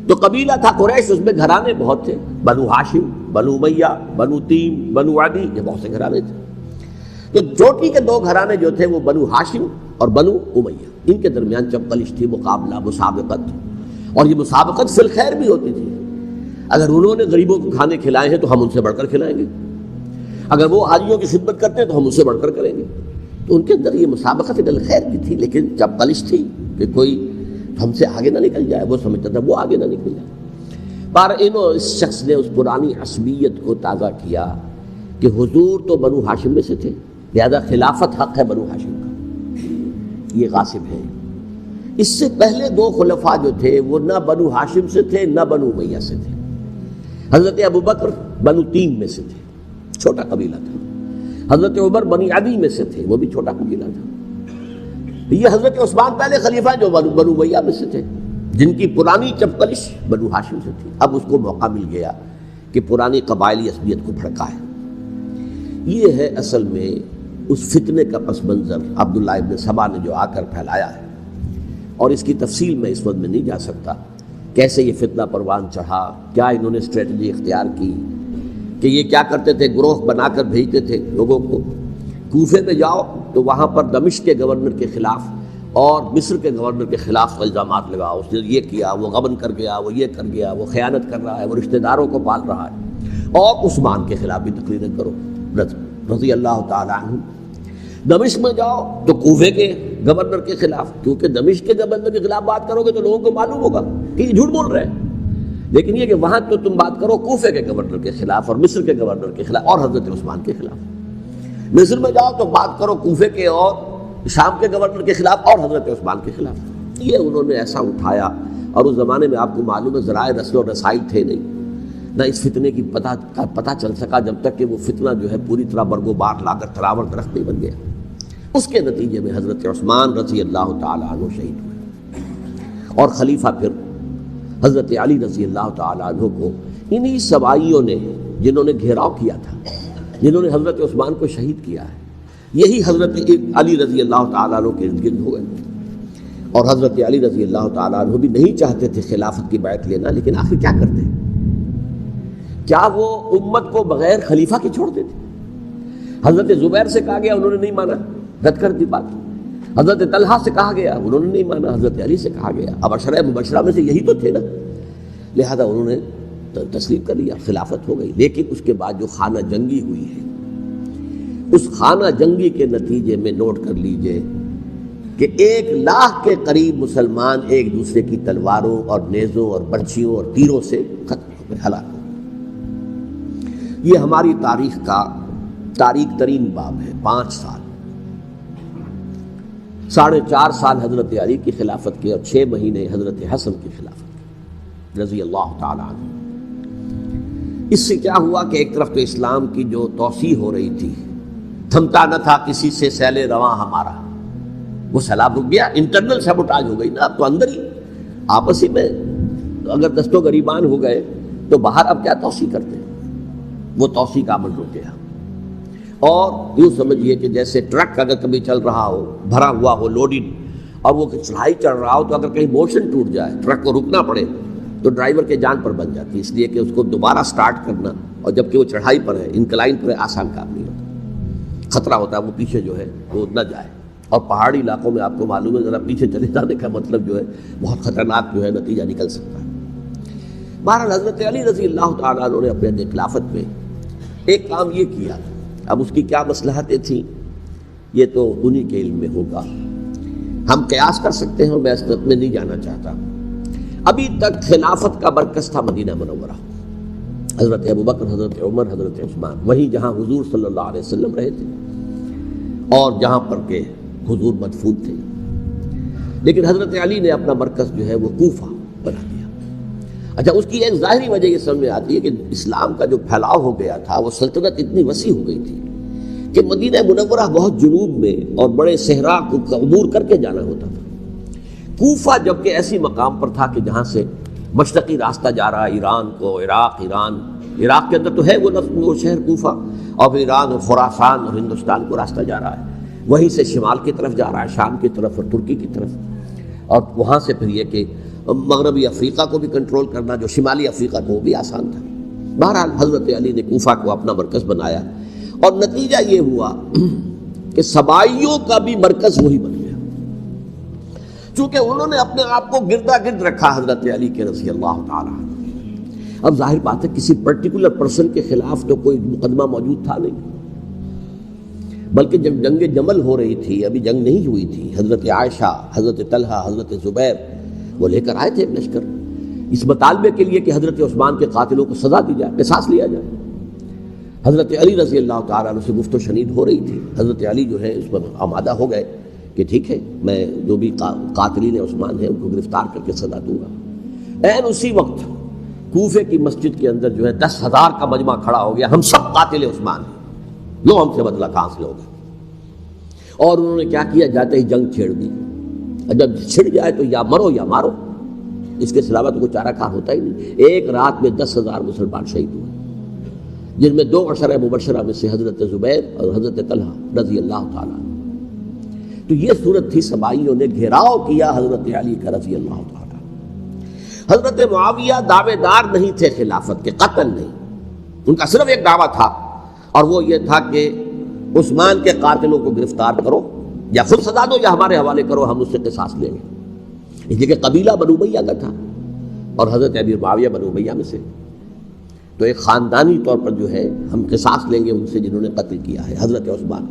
تو قبیلہ تھا قریش، اس میں گھرانے بہت تھے، بنو ہاشم، بنو امیہ، بنو تیم، بنو عدی، یہ بہت سے گھرانے تھے. تو چوٹی کے 2 گھرانے جو تھے وہ بنو ہاشم اور بنو امیہ، ان کے درمیان چپقلش تھی، مقابلہ، مسابقت. اور یہ مسابقت فی الخیر بھی ہوتی تھی. اگر انہوں نے غریبوں کو کھانے کھلائے ہیں تو ہم ان سے بڑھ کر کھلائیں گے، اگر وہ حاجیوں کی خدمت کرتے ہیں تو ہم ان سے بڑھ کر کریں گے. تو ان کے اندر یہ مسابقت فی الخیر بھی تھی، لیکن چپقلش تھی کہ کوئی ہم سے آگے نہ نکل جائے. وہ سمجھتا تھا وہ آگے نہ نکل جائے. پر اس شخص نے اس پرانی عصبیت کو تازہ کیا کہ حضور تو بنو ہاشم میں سے تھے، لہذا خلافت حق ہے بنو ہاشم کا، یہ غاصب ہے. اس سے پہلے 2 خلفاء جو تھے وہ نہ بنو ہاشم سے تھے نہ بنو امیہ سے تھے. حضرت ابو بکر بنو تیم میں سے تھے، چھوٹا قبیلہ تھا۔ حضرت عمر بنی عدی میں سے تھے، وہ بھی چھوٹا قبیلہ تھا۔ یہ حضرت عثمان پہلے خلیفہ جو بنو امیہ میں سے تھے، جن کی پرانی چپکلش بنو ہاشم سے تھی، اب اس کو موقع مل گیا کہ پرانی قبائلی عصبیت کو بھڑکائے۔ یہ ہے اصل میں اس فتنے کا پس منظر عبداللہ ابن سبا نے جو آ کر پھیلایا ہے، اور اس کی تفصیل میں اس وقت میں نہیں جا سکتا، کیسے یہ فتنہ پروان چڑھا، کیا انہوں نے اسٹریٹجی اختیار کی کہ یہ کیا کرتے تھے، گروہ بنا کر بھیجتے تھے لوگوں کو، کوفے میں جاؤ تو وہاں پر دمشق کے گورنر کے خلاف اور مصر کے گورنر کے خلاف الزامات لگاؤ، اس نے یہ کیا، وہ غبن کر گیا، وہ یہ کر گیا، وہ خیانت کر رہا ہے، وہ رشتہ داروں کو پال رہا ہے، اور عثمان کے خلاف بھی تقریریں کرو رضی اللہ تعالیٰ عنہ۔ دمشق میں جاؤ تو کوفے کے گورنر کے خلاف، کیونکہ دمشق کے گورنر کے خلاف بات کرو گے تو لوگوں کو معلوم ہوگا کہ یہ جھوٹ بول رہے ہیں، لیکن یہ کہ وہاں تو تم بات کرو کوفے کے گورنر کے خلاف اور مصر کے گورنر کے خلاف اور حضرت عثمان کے خلاف۔ مصر میں جاؤ تو بات کرو کوفے کے اور شام کے گورنر کے خلاف اور حضرت عثمان کے خلاف۔ یہ انہوں نے ایسا اٹھایا، اور اس زمانے میں آپ کو معلوم ہے ذرائع رسل و رسائل تھے نہیں، نہ اس فتنے کی پتہ چل سکا جب تک کہ وہ فتنہ جو ہے پوری طرح برگ و بار لا کر تراور درخت نہیں بن گیا۔ اس کے نتیجے میں حضرت عثمان رضی اللہ تعالیٰ عنہ شہید ہوئے، اور خلیفہ پھر حضرت علی رضی اللہ تعالیٰ عنہ کو انہی سوائیوں نے، جنہوں نے گھیراؤ کیا تھا، جنہوں نے حضرت عثمان کو شہید کیا ہے، یہی حضرت علی رضی اللہ تعالیٰ عنہ کے ارد گرد ہو گئے۔ اور حضرت علی رضی اللہ تعالیٰ عنہ بھی نہیں چاہتے تھے خلافت کی بیعت لینا، لیکن آخر کیا کرتے؟ کیا وہ امت کو بغیر خلیفہ کے چھوڑ دیتے؟ حضرت زبیر سے کہا گیا، انہوں نے نہیں مانا، رد کر دی بات۔ حضرت طلحہ سے کہا گیا، انہوں نے نہیں مانا۔ حضرت علی سے کہا گیا، اب عشرہ مبشرہ میں سے یہی تو تھے نا، لہذا انہوں نے تسلیم کر لیا، خلافت ہو گئی۔ لیکن اس کے بعد جو خانہ جنگی ہوئی ہے، اس خانہ جنگی کے نتیجے میں نوٹ کر لیجئے کہ 1,00,000 کے قریب مسلمان ایک دوسرے کی تلواروں اور نیزوں اور برچھیوں اور تیروں سے ختم ہو گئے، ہلاک ہو گئے۔ یہ ہماری تاریخ کا تاریک ترین باب ہے۔ 5 سال، 4.5 سال حضرت علی کی خلافت کے، اور 6 مہینے حضرت حسن کی خلافت کے رضی اللہ تعالیٰ عنہ۔ اس سے کیا ہوا کہ ایک طرف تو اسلام کی جو توسیع ہو رہی تھی، تھمتا نہ تھا کسی سے سیل رواں ہمارا، وہ سیلاب رک گیا، انٹرنل سیبوٹاج ہو گئی نا، اب تو اندر ہی آپسی میں اگر دست و گریبان ہو گئے تو باہر اب کیا توسیع کرتے ہیں، وہ توسیع کا عمل رک گیا۔ اور یوں سمجھیے کہ جیسے ٹرک اگر کبھی چل رہا ہو، بھرا ہوا ہو، لوڈڈ، اور وہ چڑھائی چڑھ رہا ہو، تو اگر کہیں موشن ٹوٹ جائے، ٹرک کو رکنا پڑے، تو ڈرائیور کے جان پر بن جاتی، اس لیے کہ اس کو دوبارہ سٹارٹ کرنا، اور جبکہ وہ چڑھائی پر ہے، انکلائن پر ہے، آسان کام نہیں ہوتا، خطرہ ہوتا ہے وہ پیچھے جو ہے وہ نہ جائے۔ اور پہاڑی علاقوں میں آپ کو معلوم ہے ذرا پیچھے چلے جانے کا مطلب جو ہے بہت خطرناک جو ہے نتیجہ نکل سکتا ہے۔ بہرحال حضرت علی رضی اللہ تعالیٰ عنہ نے اپنے خلافت میں ایک کام یہ کیا، اب اس کی کیا مصلحتیں تھیں یہ تو انہی کے علم میں ہوگا، ہم قیاس کر سکتے ہیں، میں اس میں نہیں جانا چاہتا۔ ابھی تک خلافت کا مرکز تھا مدینہ منورہ، حضرت ابوبکر، حضرت عمر، حضرت عثمان، وہیں جہاں حضور صلی اللہ علیہ وسلم رہے تھے اور جہاں پر کہ حضور مدفون تھے۔ لیکن حضرت علی نے اپنا مرکز جو ہے وہ کوفہ بنا دیا۔ اچھا، اس کی ایک ظاہری وجہ یہ سمجھ میں آتی ہے کہ اسلام کا جو پھیلاؤ ہو گیا تھا، وہ سلطنت اتنی وسیع ہو گئی تھی کہ مدینہ منورہ بہت جنوب میں اور بڑے صحرا کو عبور کر کے جانا ہوتا تھا۔ کوفہ جبکہ ایسی مقام پر تھا کہ جہاں سے مشرقی راستہ جا رہا ہے ایران کو، عراق کے اندر تو ہے وہ شہر کوفہ، اور پھر ایران اور خراسان اور ہندوستان کو راستہ جا رہا ہے، وہیں سے شمال کی طرف جا رہا ہے، شام کی طرف اور ترکی کی طرف، اور وہاں سے پھر یہ کہ مغربی افریقہ کو بھی کنٹرول کرنا، جو شمالی افریقہ کو، وہ بھی آسان تھا۔ بہرحال حضرت علی نے کوفہ کو اپنا مرکز بنایا، اور نتیجہ یہ ہوا کہ سبائیوں کا بھی مرکز وہی بن گیا، چونکہ انہوں نے اپنے آپ کو گردا گرد رکھا حضرت علی کے رضی اللہ تعالیٰ عنہ۔ اب ظاہر بات ہے کسی پرٹیکولر پرسن کے خلاف تو کوئی مقدمہ موجود تھا نہیں، بلکہ جب جنگ جمل ہو رہی تھی، ابھی جنگ نہیں ہوئی تھی، حضرت عائشہ، حضرت طلحہ، حضرت زبیر وہ لے کر آئے تھے ایک لشکر، اس مطالبے کے لیے کہ حضرت عثمان کے قاتلوں کو سزا دی جائے، قصاص لیا جائے۔ حضرت علی رضی اللہ تعالیٰ عنہ سے گفت و شنید ہو رہی تھی، حضرت علی جو ہے اس پر آمادہ ہو گئے کہ ٹھیک ہے، میں جو بھی قاتلین عثمان ہیں ان کو گرفتار کر کے سزا دوں گا۔ عین اسی وقت کوفے کی مسجد کے اندر جو ہے 10,000 کا مجمع کھڑا ہو گیا، ہم سب قاتل عثمان ہیں، لو ہم سے بدلہ کہاں سے لوگے. اور انہوں نے کیا کیا، جاتے ہی جنگ چھیڑ دی. جب چھڑ جائے تو یا مرو یا مارو، اس کے علاوہ تو کوئی چارہ کار ہوتا ہی نہیں. ایک رات میں 10,000 مسلمان شہید ہوئے، جن میں 2 عشرہ مبشرہ میں سے حضرت زبیر اور حضرت طلحہ رضی اللہ تعالیٰ. تو یہ صورت تھی، سبائیوں نے گھیراؤ کیا حضرت علی کا رضی اللہ تعالیٰ. حضرت معاویہ دعوے دار نہیں تھے خلافت کے، قطعاً نہیں. ان کا صرف ایک دعویٰ تھا، اور وہ یہ تھا کہ عثمان کے قاتلوں کو گرفتار کرو، یا خود سزا دو یا ہمارے حوالے کرو، ہم اس سے قصاص لیں گے. اس لیے کہ قبیلہ بنو امیہ کا تھا اور حضرت امیر معاویہ بنو امیہ میں سے، تو ایک خاندانی طور پر جو ہے ہم قصاص لیں گے ان سے جنہوں نے قتل کیا ہے حضرت عثمان.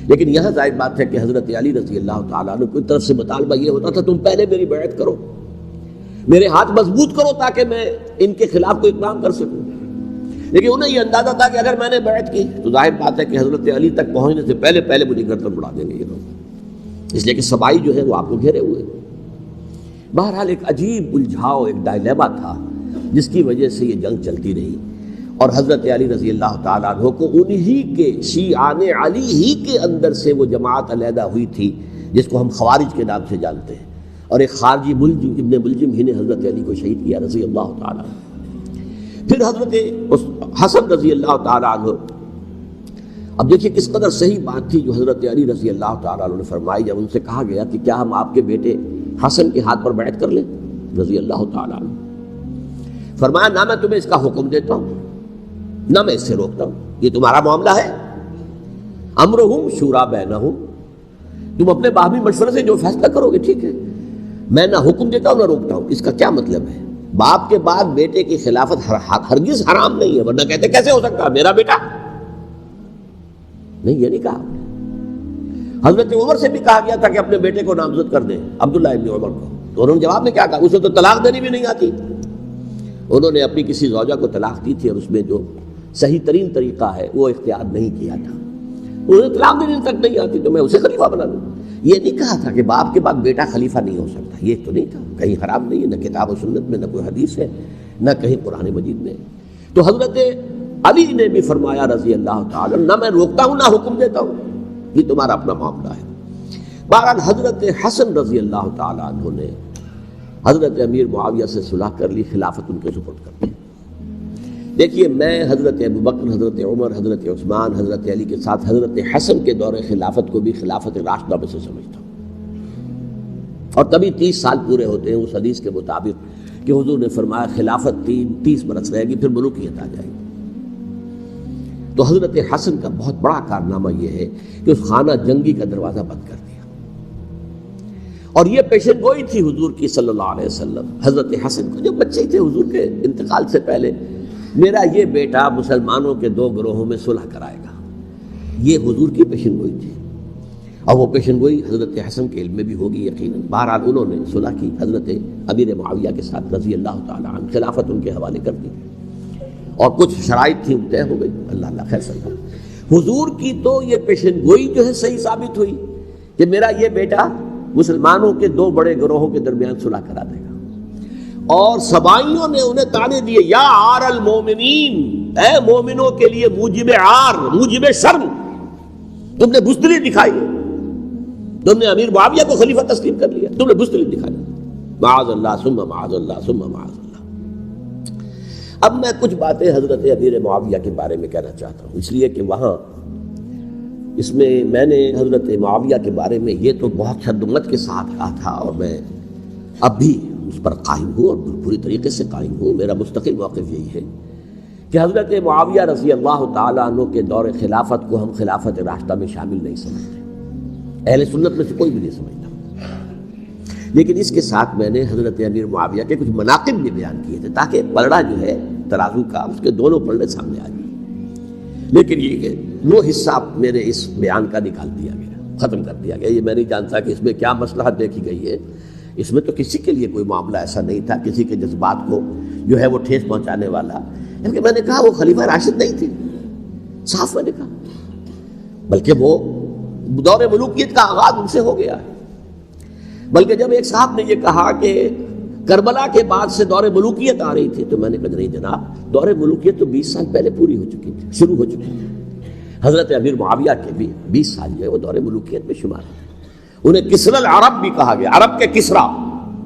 لیکن یہاں ظاہر بات ہے کہ حضرت علی رضی اللہ تعالیٰ عنہ کی طرف سے مطالبہ یہ ہوتا تھا، تم پہلے میری بیعت کرو، میرے ہاتھ مضبوط کرو تاکہ میں ان کے خلاف کوئی اقدام کر سکوں. لیکن انہیں یہ اندازہ تھا کہ اگر میں نے بیعت کی تو ظاہر بات ہے کہ حضرت علی تک پہنچنے سے پہلے مجھے گردن اڑا دیں گے یہ لوگ. اس لیے کہ سبائی جو ہے وہ آپ کو گھیرے ہوئے. بہرحال ایک عجیب الجھاؤ، ایک ڈائلیما تھا جس کی وجہ سے یہ جنگ چلتی رہی. اور حضرت علی رضی اللہ تعالیٰ عنہ کو انہی کے شیعان علی ہی کے اندر سے وہ جماعت علیحدہ ہوئی تھی جس کو ہم خوارج کے نام سے جانتے ہیں، اور ایک خارجی ملجم ابن ملجم ہی نے حضرت علی کو شہید کیا رضی اللہ تعالیٰ عنہ. پھر حضرت حسن رضی اللہ تعالیٰ عنہ، اب دیکھیے کس قدر صحیح بات تھی جو حضرت علی رضی اللہ تعالیٰ عنہ نے فرمائی جب ان سے کہا گیا کہ کیا ہم آپ کے بیٹے حسن کے ہاتھ پر بیعت کر لیں رضی اللہ تعالیٰ عنہ. فرمایا نہ میں تمہیں اس کا حکم دیتا ہوں نہ میں اس سے روکتا ہوں، یہ تمہارا معاملہ ہے. امرہم شورا بینہم، تم اپنے باہمی مشورے سے جو فیصلہ کرو گے ٹھیک ہے، میں نہ حکم دیتا ہوں نہ روکتا ہوں. اس کا کیا مطلب ہے؟ باپ کے بعد بیٹے کی خلافت ہرگز حرام نہیں ہے، ورنہ کہتے کیسے ہو سکتا میرا بیٹا؟ نہیں، یہ نہیں کہا. حضرت عمر سے بھی کہا گیا تھا کہ اپنے بیٹے کو نامزد کر دیں، عبداللہ ابن عمر کو، تو انہوں نے جواب میں کیا کہا؟ اسے تو طلاق دینی بھی نہیں آتی. انہوں نے اپنی کسی زوجہ کو طلاق دی تھی اور اس میں جو صحیح ترین طریقہ ہے وہ اختیار نہیں کیا تھا. انہیں طلاق دینے تک نہیں آتی تو میں اسے خلیفہ بنا دوں. یہ نہیں کہا تھا کہ باپ کے بعد بیٹا خلیفہ نہیں ہو سکتا، یہ تو نہیں تھا. کہیں حرام نہیں ہے، نہ کتاب و سنت میں، نہ کوئی حدیث ہے، نہ کہیں قرآن مجید میں. تو حضرت علی نے بھی فرمایا رضی اللہ تعالی نہ میں روکتا ہوں نہ حکم دیتا ہوں، یہ تمہارا اپنا معاملہ ہے. بہرحال حضرت حسن رضی اللہ تعالیٰ عنہ نے حضرت امیر معاویہ سے صلح کر لی، خلافت ان کے سپرد کر دی. دیکھیے میں حضرت ابوبکر، حضرت عمر، حضرت عثمان، حضرت علی کے ساتھ حضرت حسن کے دور خلافت کو بھی خلافت راشدہ میں سے سمجھتا ہوں. اور تبھی 30 سال پورے ہوتے ہیں اس حدیث کے مطابق کہ حضور نے فرمایا خلافت 30 برس رہے گی پھر ملوکیت آ جائے گی. تو حضرت حسن کا بہت بڑا کارنامہ یہ ہے کہ اس خانہ جنگی کا دروازہ بند کر دیا. اور یہ پیشن گوئی تھی حضور کی صلی اللہ علیہ وسلم. حضرت حسن کو جب بچے ہی تھے حضور کے انتقال سے پہلے، میرا یہ بیٹا مسلمانوں کے 2 گروہوں میں صلح کرائے گا، یہ حضور کی پیشن گوئی تھی. اور وہ پیشن گوئی حضرت حسن کے علم میں بھی ہوگی یقیناً. بہرحال انہوں نے صلح کی حضرت امیر معاویہ کے ساتھ رضی اللہ تعالیٰ عنہ، خلافت ان کے حوالے کر دی اور کچھ شرائط تھیں طے ہو گئی. اللہ خیر صلی اللہ. حضور کی تو یہ پیشن گوئی جو ہے صحیح ثابت ہوئی کہ میرا یہ بیٹا مسلمانوں کے 2 بڑے گروہوں کے درمیان صلح کرا دے گا. اور سبائیوں نے انہیں طعنے دیے، یا عار المومنین، اے مومنوں کے لیے موجب عار، موجب شرم تم نے بزدلی دکھائی ہے، تم نے امیر معاویہ کو خلیفہ تسلیم کر لیا، تم نے بزدلی دکھائی. معاذ اللہ ثم معاذ اللہ ثم معاذ اللہ. اب میں کچھ باتیں حضرت امیر معاویہ کے بارے میں کہنا چاہتا ہوں، اس لیے کہ وہاں اس میں میں نے حضرت معاویہ کے بارے میں یہ تو بہت شدت کے ساتھ کہا تھا، اور میں اب بھی اس پر قائم ہوں اور پوری طریقے سے قائم ہوں. میرا مستقل موقف یہی ہے کہ حضرت معاویہ رضی اللہ تعالیٰ عنہ کے دور خلافت کو ہم خلافت راشدہ میں شامل نہیں سمجھتے، اہل سنت میں سے کوئی بھی نہیں سمجھتا. لیکن اس کے ساتھ میں نے حضرت امیر معاویہ کے کچھ مناقب بھی بیان کیے تھے تاکہ پلڑا جو ہے ترازو کا اس کے دونوں پلڑے سامنے آ جائیں. لیکن یہ کہ وہ حصہ میرے اس بیان کا نکال دیا گیا، ختم کر دیا گیا. یہ میں نہیں جانتا کہ اس میں کیا مصلحت دیکھی گئی ہے. اس میں تو کسی کے لیے کوئی معاملہ ایسا نہیں تھا کسی کے جذبات کو جو ہے وہ ٹھیس پہنچانے والا. کیونکہ میں نے کہا وہ خلیفہ راشد نہیں تھے، صاف میں نے کہا، بلکہ وہ دور ملوکیت کا آغاز ان سے ہو گیا ہے. بلکہ جب ایک صاحب نے یہ کہا کہ کربلا کے بعد سے دور ملوکیت آ رہی تھی، تو میں نے کہا نہیں جناب، دور ملوکیت تو 20 سال پہلے پوری ہو چکی تھی، شروع ہو چکی تھی۔ حضرت امیر معاویہ کے بھی 20 سال جو ہے وہ دور ملوکیت میں شمار ہے۔ انہیں کسری العرب بھی کہا گیا، عرب کے کسریٰ،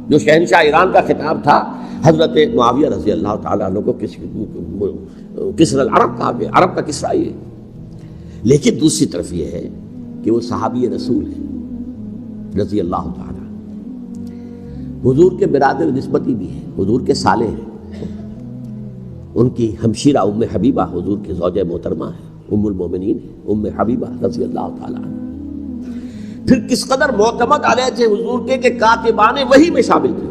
جو شہنشاہ ایران کا خطاب تھا، حضرت معاویہ رضی اللہ تعالیٰ عنہ کو کسری العرب کہا گیا، عرب کا کسریٰ یہ۔ لیکن دوسری طرف یہ ہے کہ وہ صحابی رسول ہیں رضی اللہ تعالیٰ، حضور کے برادر نسبتی بھی ہیں، حضور کے سالے ہیں، ان کی ہمشیرہ ام حبیبہ حضور کی زوجہ محترمہ ہے، ام المومنین ام حبیبہ رضی اللہ تعالیٰ عنہ۔ پھر کس قدر معتمد علیہ تھے حضور کے کہ کاتبان وحی میں شامل تھے،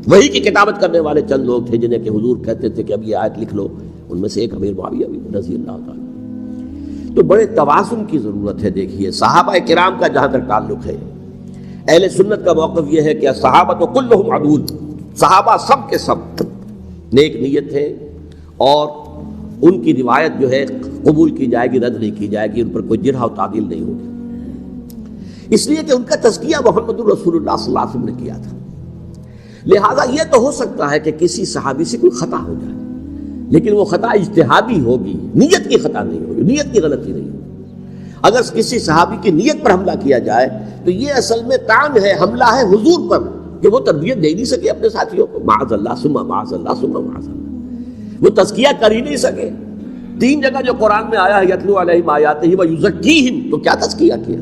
وحی کی کتابت کرنے والے چند لوگ تھے جنہیں کہ حضور کہتے تھے کہ اب یہ آیت لکھ لو، ان میں سے ایک امیر معاویہ بھی رضی اللہ تعالیٰ۔ تو بڑے توازن کی ضرورت ہے۔ دیکھیے صحابہ کرام کا جہاں تک تعلق ہے، اہل سنت کا موقف یہ ہے کہ صحابہ تو کلہم عدول، صحابہ سب کے سب نیک نیت ہیں، اور ان کی روایت جو ہے قبول کی جائے گی، رد نہیں کی جائے گی، ان پر کوئی جرح و تعدیل نہیں ہوگی، اس لیے کہ ان کا تزکیہ محمد الرسول اللہ صلی اللہ علیہ وسلم نے کیا تھا۔ لہٰذا یہ تو ہو سکتا ہے کہ کسی صحابی سے کوئی خطا ہو جائے، لیکن وہ خطا اجتہادی ہوگی، نیت کی خطا نہیں ہوگی، نیت کی غلطی نہیں ہوگی۔ اگر کسی صحابی کی نیت پر حملہ کیا جائے تو یہ اصل میں طعن ہے، حملہ ہے حضور پر کہ وہ تربیت دے نہیں سکے اپنے ساتھیوں کو، معاذ اللہ ثم معاذ اللہ ثم معاذ اللہ، وہ تزکیہ کر ہی نہیں سکے۔ 3 جگہ جو قرآن میں آیا ہے یتلو علیہم آیاتہ ویزکیہم، تو کیا تزکیہ کیا؟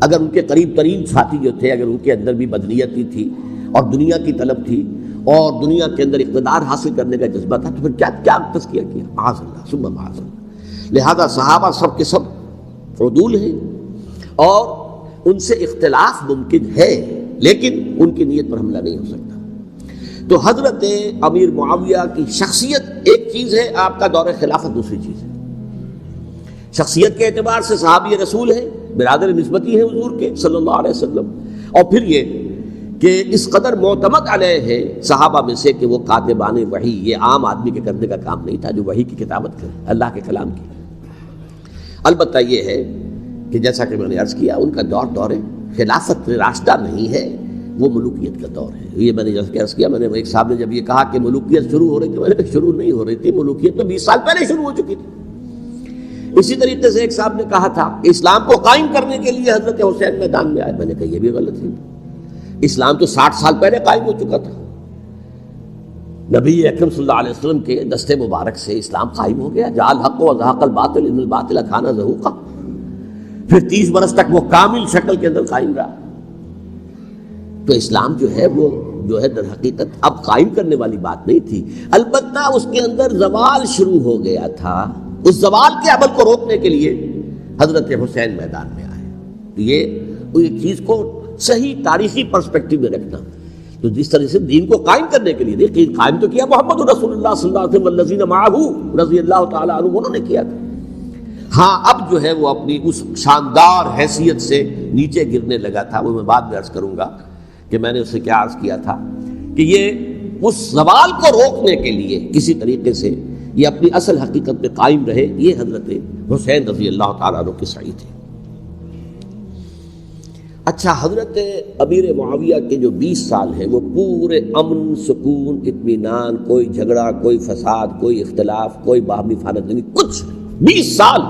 اگر ان کے قریب ترین ساتھی جو تھے، اگر ان کے اندر بھی بدنیتی تھی اور دنیا کی طلب تھی اور دنیا کے اندر اقتدار حاصل کرنے کا جذبہ تھا، تو پھر کیا تزکیہ کیا؟ معاذ اللہ ثم معاذ اللہ۔ لہذا صحابہ سب کے سب عدول ہیں، اور ان سے اختلاف ممکن ہے، لیکن ان کی نیت پر حملہ نہیں ہو سکتا۔ تو حضرت امیر معاویہ کی شخصیت ایک چیز ہے، آپ کا دور خلافت دوسری چیز ہے۔ شخصیت کے اعتبار سے صحابی رسول ہیں، برادر نسبتی ہیں حضور کے صلی اللہ علیہ وسلم، اور پھر یہ کہ اس قدر معتمد علیہ ہے صحابہ میں سے کہ وہ کاتبان وحی، یہ عام آدمی کے کرنے کا کام نہیں تھا جو وحی کی کتابت کرے، اللہ کے کلام کی۔ البتہ یہ ہے کہ جیسا کہ میں نے عرض کیا، ان کا دور خلافت راشدہ نہیں ہے، وہ ملوکیت کا دور ہے۔ یہ میں نے جیسا کہ عرض کیا، میں نے ایک صاحب نے جب یہ کہا کہ ملوکیت شروع ہو رہی تھی، میں نے کہا شروع نہیں ہو رہی تھی، ملوکیت تو 20 سال پہلے شروع ہو چکی تھی۔ اسی طریقے سے ایک صاحب نے کہا تھا کہ اسلام کو قائم کرنے کے لیے حضرت حسین میدان میں آئے، میں نے کہا یہ بھی غلط ہے، اسلام تو 60 سال پہلے قائم ہو چکا تھا، نبی اکرم صلی اللہ علیہ وسلم کے دستے مبارک سے اسلام قائم ہو گیا، جعل الحق وزهق الباطل ان الباطل کان زهوقا، پھر 30 برس تک وہ کامل شکل کے اندر قائم رہا۔ تو اسلام جو ہے وہ جو ہے در حقیقت اب قائم کرنے والی بات نہیں تھی، البتہ اس کے اندر زوال شروع ہو گیا تھا، اس زوال کے عمل کو روکنے کے لیے حضرت حسین میدان میں آئے۔ تو یہ ایک چیز کو صحیح تاریخی پرسپیکٹو میں رکھنا، تو جس طرح سے دین کو قائم کرنے کے لیے دیکھیں، قائم تو کیا محمد رسول اللہ صلی اللہ علیہ وسلم والذین معہ رضی اللہ تعالیٰ عنہ، انہوں نے کیا تھا۔ ہاں اب جو ہے وہ اپنی اس شاندار حیثیت سے نیچے گرنے لگا تھا، وہ میں بعد میں عرض کروں گا کہ میں نے اس سے کیا عرض کیا تھا کہ یہ اس زوال کو روکنے کے لیے کسی طریقے سے یہ اپنی اصل حقیقت پہ قائم رہے، یہ حضرت حسین رضی اللہ تعالیٰ عنہ کی سعی تھی۔ اچھا، حضرت امیر معاویہ کے جو 20 سال ہیں وہ پورے امن، سکون، اطمینان، کوئی جھگڑا، کوئی فساد، کوئی اختلاف، کوئی باہمی فانت نہیں، کچھ 20 سال۔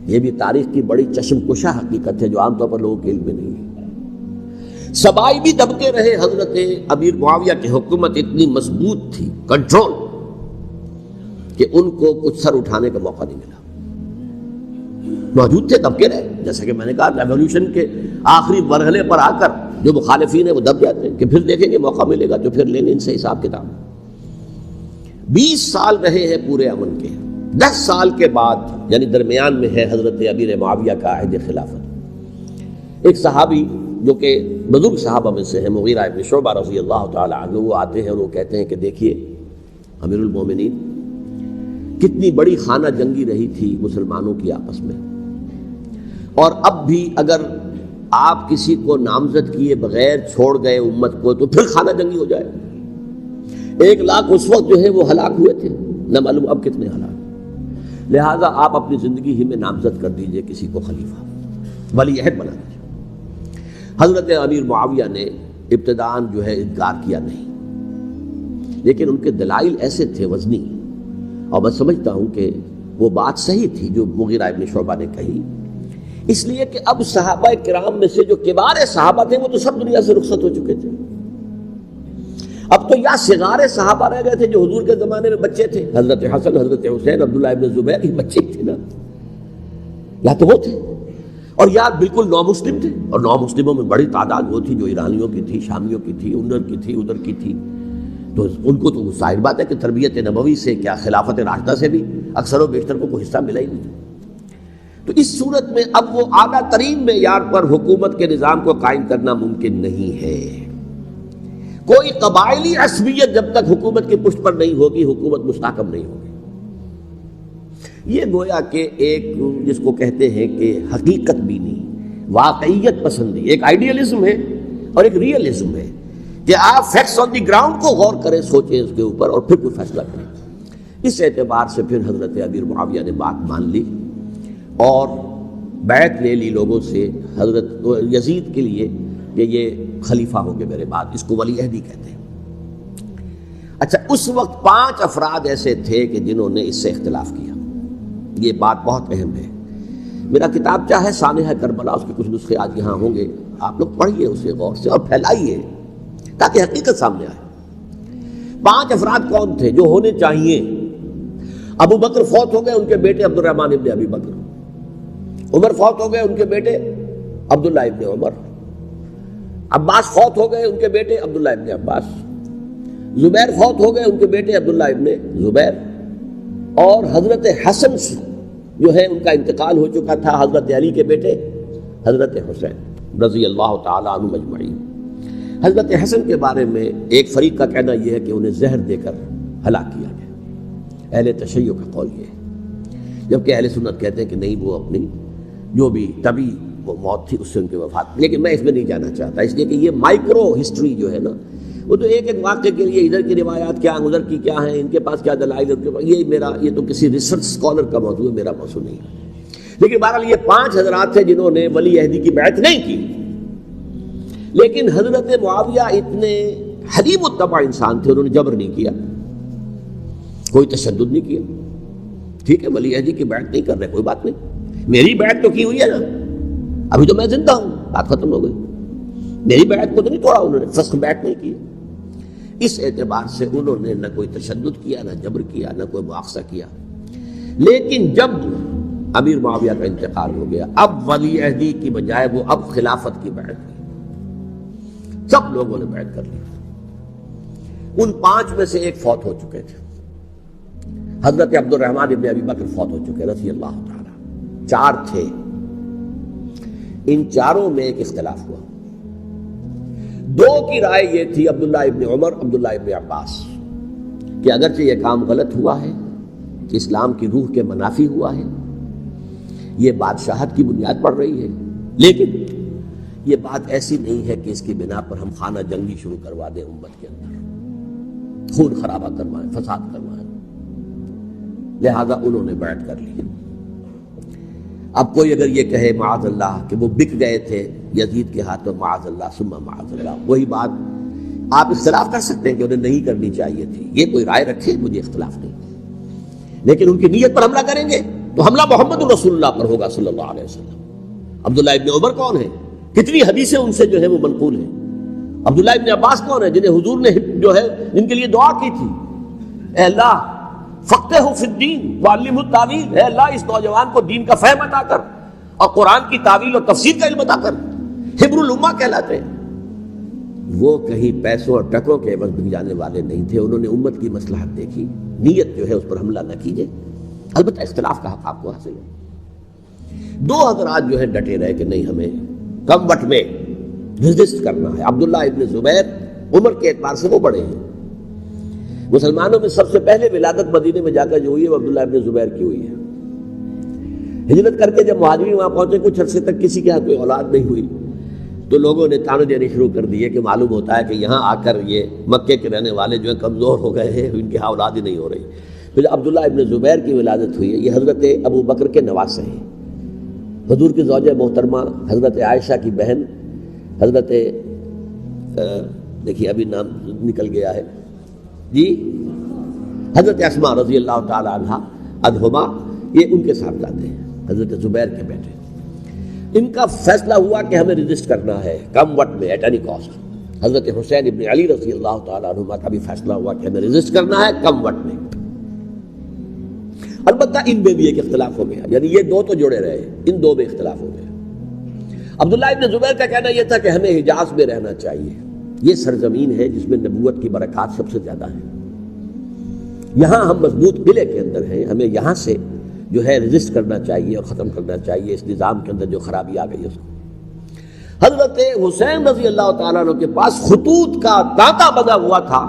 یہ بھی تاریخ کی بڑی چشم کشا حقیقت ہے جو عام طور پر لوگوں کے علم میں نہیں ہے۔ سبائی بھی دبکے رہے، حضرت امیر معاویہ کی حکومت اتنی مضبوط تھی، کنٹرول، کہ ان کو کچھ سر اٹھانے کا موقع نہیں ملا۔ موجود تھے، دبکے رہے، جیسا کہ میں نے کہا ریولوشن کے آخری مرحلے پر آ کر جو مخالفین ہیں وہ دب جاتے ہیں کہ پھر دیکھیں گے موقع ملے گا تو پھر لیں گے ان سے حساب کتاب۔ 20 سال رہے ہیں پورے امن کے، 10 سال کے بعد یعنی درمیان میں ہے حضرت امیر معاویہ کا عہد خلافت۔ ایک صحابی جو کہ بزرگ صحابہ میں سے ہیں، مغیرہ ابن شعبہ رضی اللہ تعالی عنہ، وہ آتے ہیں اور وہ کہتے ہیں کہ دیکھیے امیر المومنین، کتنی بڑی خانہ جنگی رہی تھی مسلمانوں کی آپس میں، اور اب بھی اگر آپ کسی کو نامزد کیے بغیر چھوڑ گئے امت کو تو پھر خانہ جنگی ہو جائے۔ 1 لاکھ اس وقت جو ہے وہ ہلاک ہوئے تھے، نہ معلوم اب کتنے ہلاک۔ لہٰذا آپ اپنی زندگی ہی میں نامزد کر دیجئے کسی کو خلیفہ، ولی عہد بنا دیجئے۔ حضرت امیر معاویہ نے ابتداءً جو ہے انکار کیا نہیں، لیکن ان کے دلائل ایسے تھے وزنی، اور میں سمجھتا ہوں کہ وہ بات صحیح تھی جو مغیرہ ابن شعبہ نے کہی، اس لیے کہ اب صحابہ کرام میں سے جو کبار صحابہ تھے وہ تو سب دنیا سے رخصت ہو چکے تھے، اب تو یا صغار صحابہ رہ گئے تھے جو حضور کے زمانے میں بچے تھے، حضرت حسن، حضرت حسین، عبداللہ ابن زبیر، یہ بچے تھے نا، یا تو وہ تھے، اور یا بالکل نو مسلم تھے، اور نو مسلموں میں بڑی تعداد وہ تھی جو ایرانیوں کی تھی، شامیوں کی تھی، ادھر کی تھی، ادھر کی تھی، تو ان کو تو ظاہر بات ہے کہ تربیت نبوی سے کیا خلافت راشدہ سے بھی اکثر و بیشتر کو کوئی حصہ ملا ہی نہیں تھا۔ تو اس صورت میں اب وہ اعلیٰ ترین معیار پر حکومت کے نظام کو قائم کرنا ممکن نہیں ہے۔ کوئی قبائلی عصبیت جب تک حکومت کی پشت پر نہیں ہوگی، حکومت مستحکم نہیں ہوگی۔ یہ گویا کہ ایک جس کو کہتے ہیں کہ حقیقت بینی، واقعیت پسندی، ایک آئیڈیلزم ہے اور ایک ریئلزم ہے کہ آپ فیکٹس آن دی گراؤنڈ کو غور کریں، سوچیں اس کے اوپر اور پھر کوئی فیصلہ کریں۔ اس اعتبار سے پھر حضرت امیر معاویہ نے بات مان لی اور بیعت لے لی لوگوں سے حضرت یزید کے لیے کہ یہ خلیفہ ہوں گے میرے بعد، اس کو ولی عہدی کہتے ہیں۔ اچھا، اس وقت 5 افراد ایسے تھے کہ جنہوں نے اس سے اختلاف کیا، یہ بات بہت اہم ہے۔ میرا کتابچہ ہے سانحہ کربلا، اس کے کچھ نسخے آج یہاں ہوں گے، آپ لوگ پڑھیے اسے غور سے اور پھیلائیے تاکہ حقیقت سامنے آئے۔ 5 افراد کون تھے جو ہونے چاہیے؟ ابو بکر فوت ہو گئے، ان کے بیٹے عبد الرحمن ابن ابی بکر، عمر فوت ہو گئے، ان کے بیٹے عبداللہ ابن عمر، عباس فوت ہو گئے، ان کے بیٹے عبداللہ ابن عباس، زبیر فوت ہو گئے، ان کے بیٹے عبداللہ ابن زبیر، اور حضرت حسن جو ہے ان کا انتقال ہو چکا تھا، حضرت علی کے بیٹے حضرت حسین رضی اللہ تعالی عنہ اجمعین۔ حضرت حسن کے بارے میں ایک فریق کا کہنا یہ ہے کہ انہیں زہر دے کر ہلاک کیا گیا، اہل تشیع کا قول یہ ہے، جبکہ اہل سنت کہتے ہیں کہ نہیں، وہ اپنی جو بھی طبی وہ موت تھی اس سے ان کی وفات، لیکن میں اس میں نہیں جانا چاہتا، اس لیے کہ یہ مائکرو ہسٹری جو ہے نا، وہ تو ایک ایک واقعے کے لیے ادھر کی روایات کیا ہیں، ادھر کی کیا ہیں، ان کے پاس کیا دلائل، یہ تو کسی ریسرچ اسکالر کا موضوع ہے، میرا موضوع نہیں ہے۔ لیکن بہرحال یہ 5 حضرات تھے جنہوں نے ولی عہدی کی بیعت نہیں کی، لیکن حضرت معاویہ اتنے حلیم الطبع انسان تھے، انہوں نے جبر نہیں کیا، کوئی تشدد نہیں کیا۔ ٹھیک ہے، ولی عہدی کی بیعت نہیں کر رہے، کوئی بات نہیں، میری بیعت تو کی ہوئی ہے نا، ابھی تو میں زندہ ہوں، بات ختم ہو گئی، میری بیعت کو تو نہیں توڑا انہوں نے، فسخ بیعت نہیں کی۔ اس اعتبار سے انہوں نے نہ کوئی تشدد کیا، نہ جبر کیا، نہ کوئی مواخذہ کیا۔ لیکن جب امیر معاویہ کا انتقال ہو گیا، اب ولی عہدی کی بجائے وہ اب خلافت کی بیعت کی، سب لوگوں نے بیعت کر لی۔ ان 5 میں سے ایک فوت ہو چکے تھے، حضرت عبد الرحمن ابن ابی بکر فوت ہو چکے رضی اللہ تعالی، 4 تھے، ان 4 میں ایک اختلاف ہوا۔ 2 کی رائے یہ تھی، عبداللہ ابن عمر، عبداللہ ابن عباس، کہ اگرچہ یہ کام غلط ہوا ہے، کہ اسلام کی روح کے منافی ہوا ہے، یہ بادشاہت کی بنیاد پڑ رہی ہے، لیکن یہ بات ایسی نہیں ہے کہ اس کی بنا پر ہم خانہ جنگی شروع کروا دیں، امت کے اندر خون خرابہ کروائیں، فساد کروائیں، لہذا انہوں نے بیعت کر لی۔ اب کوئی اگر یہ کہے معاذ اللہ کہ وہ بک گئے تھے یزید کے ہاتھوں، معاذ اللہ ثم معاذ اللہ، وہی بات آپ اختلاف کر سکتے ہیں کہ انہیں نہیں کرنی چاہیے تھی، یہ کوئی رائے رکھے، مجھے اختلاف نہیں، لیکن ان کی نیت پر حملہ کریں گے تو حملہ محمد رسول اللہ پر ہوگا صلی اللہ علیہ وسلم۔ عبداللہ ابن عمر کون ہے؟ کتنی حدیثیں ان سے جو ہے وہ منقول ہیں۔ عبداللہ ابن عباس کون ہے؟ جنہیں حضور نے جو ہے جن کے لیے دعا کی تھی، اے اللہ فقہہ فی الدین وعلمہ التاویل، اے اللہ اس نوجوان کو دین کا فہم عطا کر اور قرآن کی تعویل اور تفسیر کا علم عطا کر، حبر الامہ کہلاتے ہیں۔ وہ کہیں پیسوں اور ٹکوں کے عوض بک جانے والے نہیں تھے، انہوں نے امت کی مصلحت دیکھی، نیت جو ہے اس پر حملہ نہ کیجیے، البتہ اختلاف کا حق آپ کو حاصل ہے۔ 2 حضرات جو ہے ڈٹے رہے کہ نہیں، ہمیں کم وقت میں ریزسٹ کرنا ہے۔ عبداللہ ابن زبیر عمر کے اعتبار سے وہ بڑے ہیں، مسلمانوں میں سب سے پہلے ولادت مدینے میں جا کر جو ہوئی ہے وہ عبداللہ ابن زبیر کی ہوئی ہے۔ ہجرت کر کے جب مہاجرین وہاں پہنچے، کچھ عرصے تک کسی کے ہاں کوئی اولاد نہیں ہوئی، تو لوگوں نے تانے دینے شروع کر دیے کہ معلوم ہوتا ہے کہ یہاں آ کر یہ مکے کے رہنے والے جو ہیں کمزور ہو گئے ہیں، ان کی ہاں اولاد ہی نہیں ہو رہی۔ پھر عبداللہ ابن زبیر کی ولادت ہوئی ہے، یہ حضرت ابو بکر کے نواسے ہیں، حضور کی زوجہ محترمہ حضرت عائشہ کی بہن حضرت دیکھیے ابھی نام نکل گیا ہے جی، حضرت اسماء رضی اللہ تعالی عنہما، یہ ان کے ساتھ جاتے ہیں، حضرت زبیر کے بیٹے. ان کا فیصلہ ہوا کہ ہمیں رجسٹ کرنا ہے کم وٹ میں، ایٹ اینی کاسٹ. حضرت حسین ابن علی رضی اللہ تعالی عنہما کا بھی فیصلہ ہوا کہ ہمیں رجسٹ کرنا ہے کم وٹ میں. البتہ ان میں بھی ایک اختلاف ہو گیا، یعنی یہ دو تو جڑے رہے، ان دو میں اختلاف ہو گیا. عبداللہ ابن زبیر کا کہنا یہ تھا کہ ہمیں حجاز میں رہنا چاہیے، یہ سرزمین ہے جس میں نبوت کی برکات سب سے زیادہ ہیں، یہاں ہم مضبوط قلعے کے اندر ہیں، ہمیں یہاں سے جو ہے رجسٹ کرنا چاہیے اور ختم کرنا چاہیے اس نظام کے اندر جو خرابی آ گئی ہے اس کو. حضرت حسین رضی اللہ تعالیٰ عنہ کے پاس خطوط کا تانتا بنا ہوا تھا،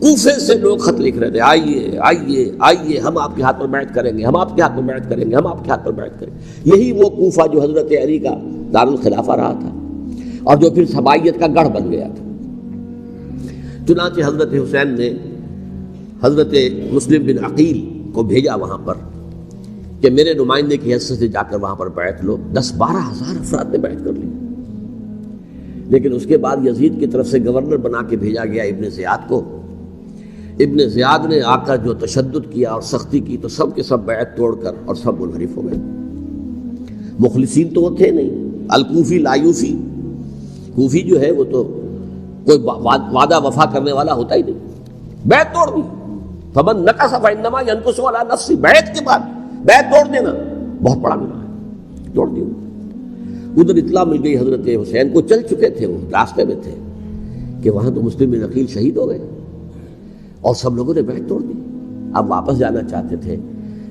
کوفے سے لوگ خط لکھ رہے تھے، آئیے آئیے آئیے، ہم آپ کے ہاتھ پر بیعت کریں گے، ہم آپ کے ہاتھ پر بیعت کریں گے، ہم آپ کے ہاتھ پر بیعت کریں گے. یہی وہ کوفہ جو حضرت علی کا دارالخلافہ رہا تھا اور جو پھر سبائیت کا گڑھ بن گیا تھا. چنانچہ حضرت حسین نے حضرت مسلم بن عقیل کو بھیجا وہاں پر کہ میرے نمائندے کی حیثیت سے جا کر وہاں پر بیعت لو. 10-12 ہزار افراد نے بیعت کر لی. لیکن اس کے بعد یزید کی طرف سے گورنر بنا کے بھیجا گیا ابن زیاد کو. ابن زیاد نے آ کر جو تشدد کیا اور سختی کی تو سب کے سب بیعت توڑ کر اور سب منحرف ہو گئے. مخلصین تو وہ تھے نہیں. الکوفی لایوفی، کوفی جو ہے وہ تو کوئی وعدہ وفا کرنے والا ہوتا ہی نہیں، بیعت توڑ دی. فمن نقص فانما ينقص على نفسه، بیعت کے بعد بیعت توڑ دینا بہت بڑا گناہ ہے، توڑ دی. ادھر اطلاع مل گئی حضرت حسین کو، چل چکے تھے وہ، راستے میں تھے کہ وہاں تو مسلم بن عقیل شہید ہو گئے اور سب لوگوں نے بیعت توڑ دی. اب واپس جانا چاہتے تھے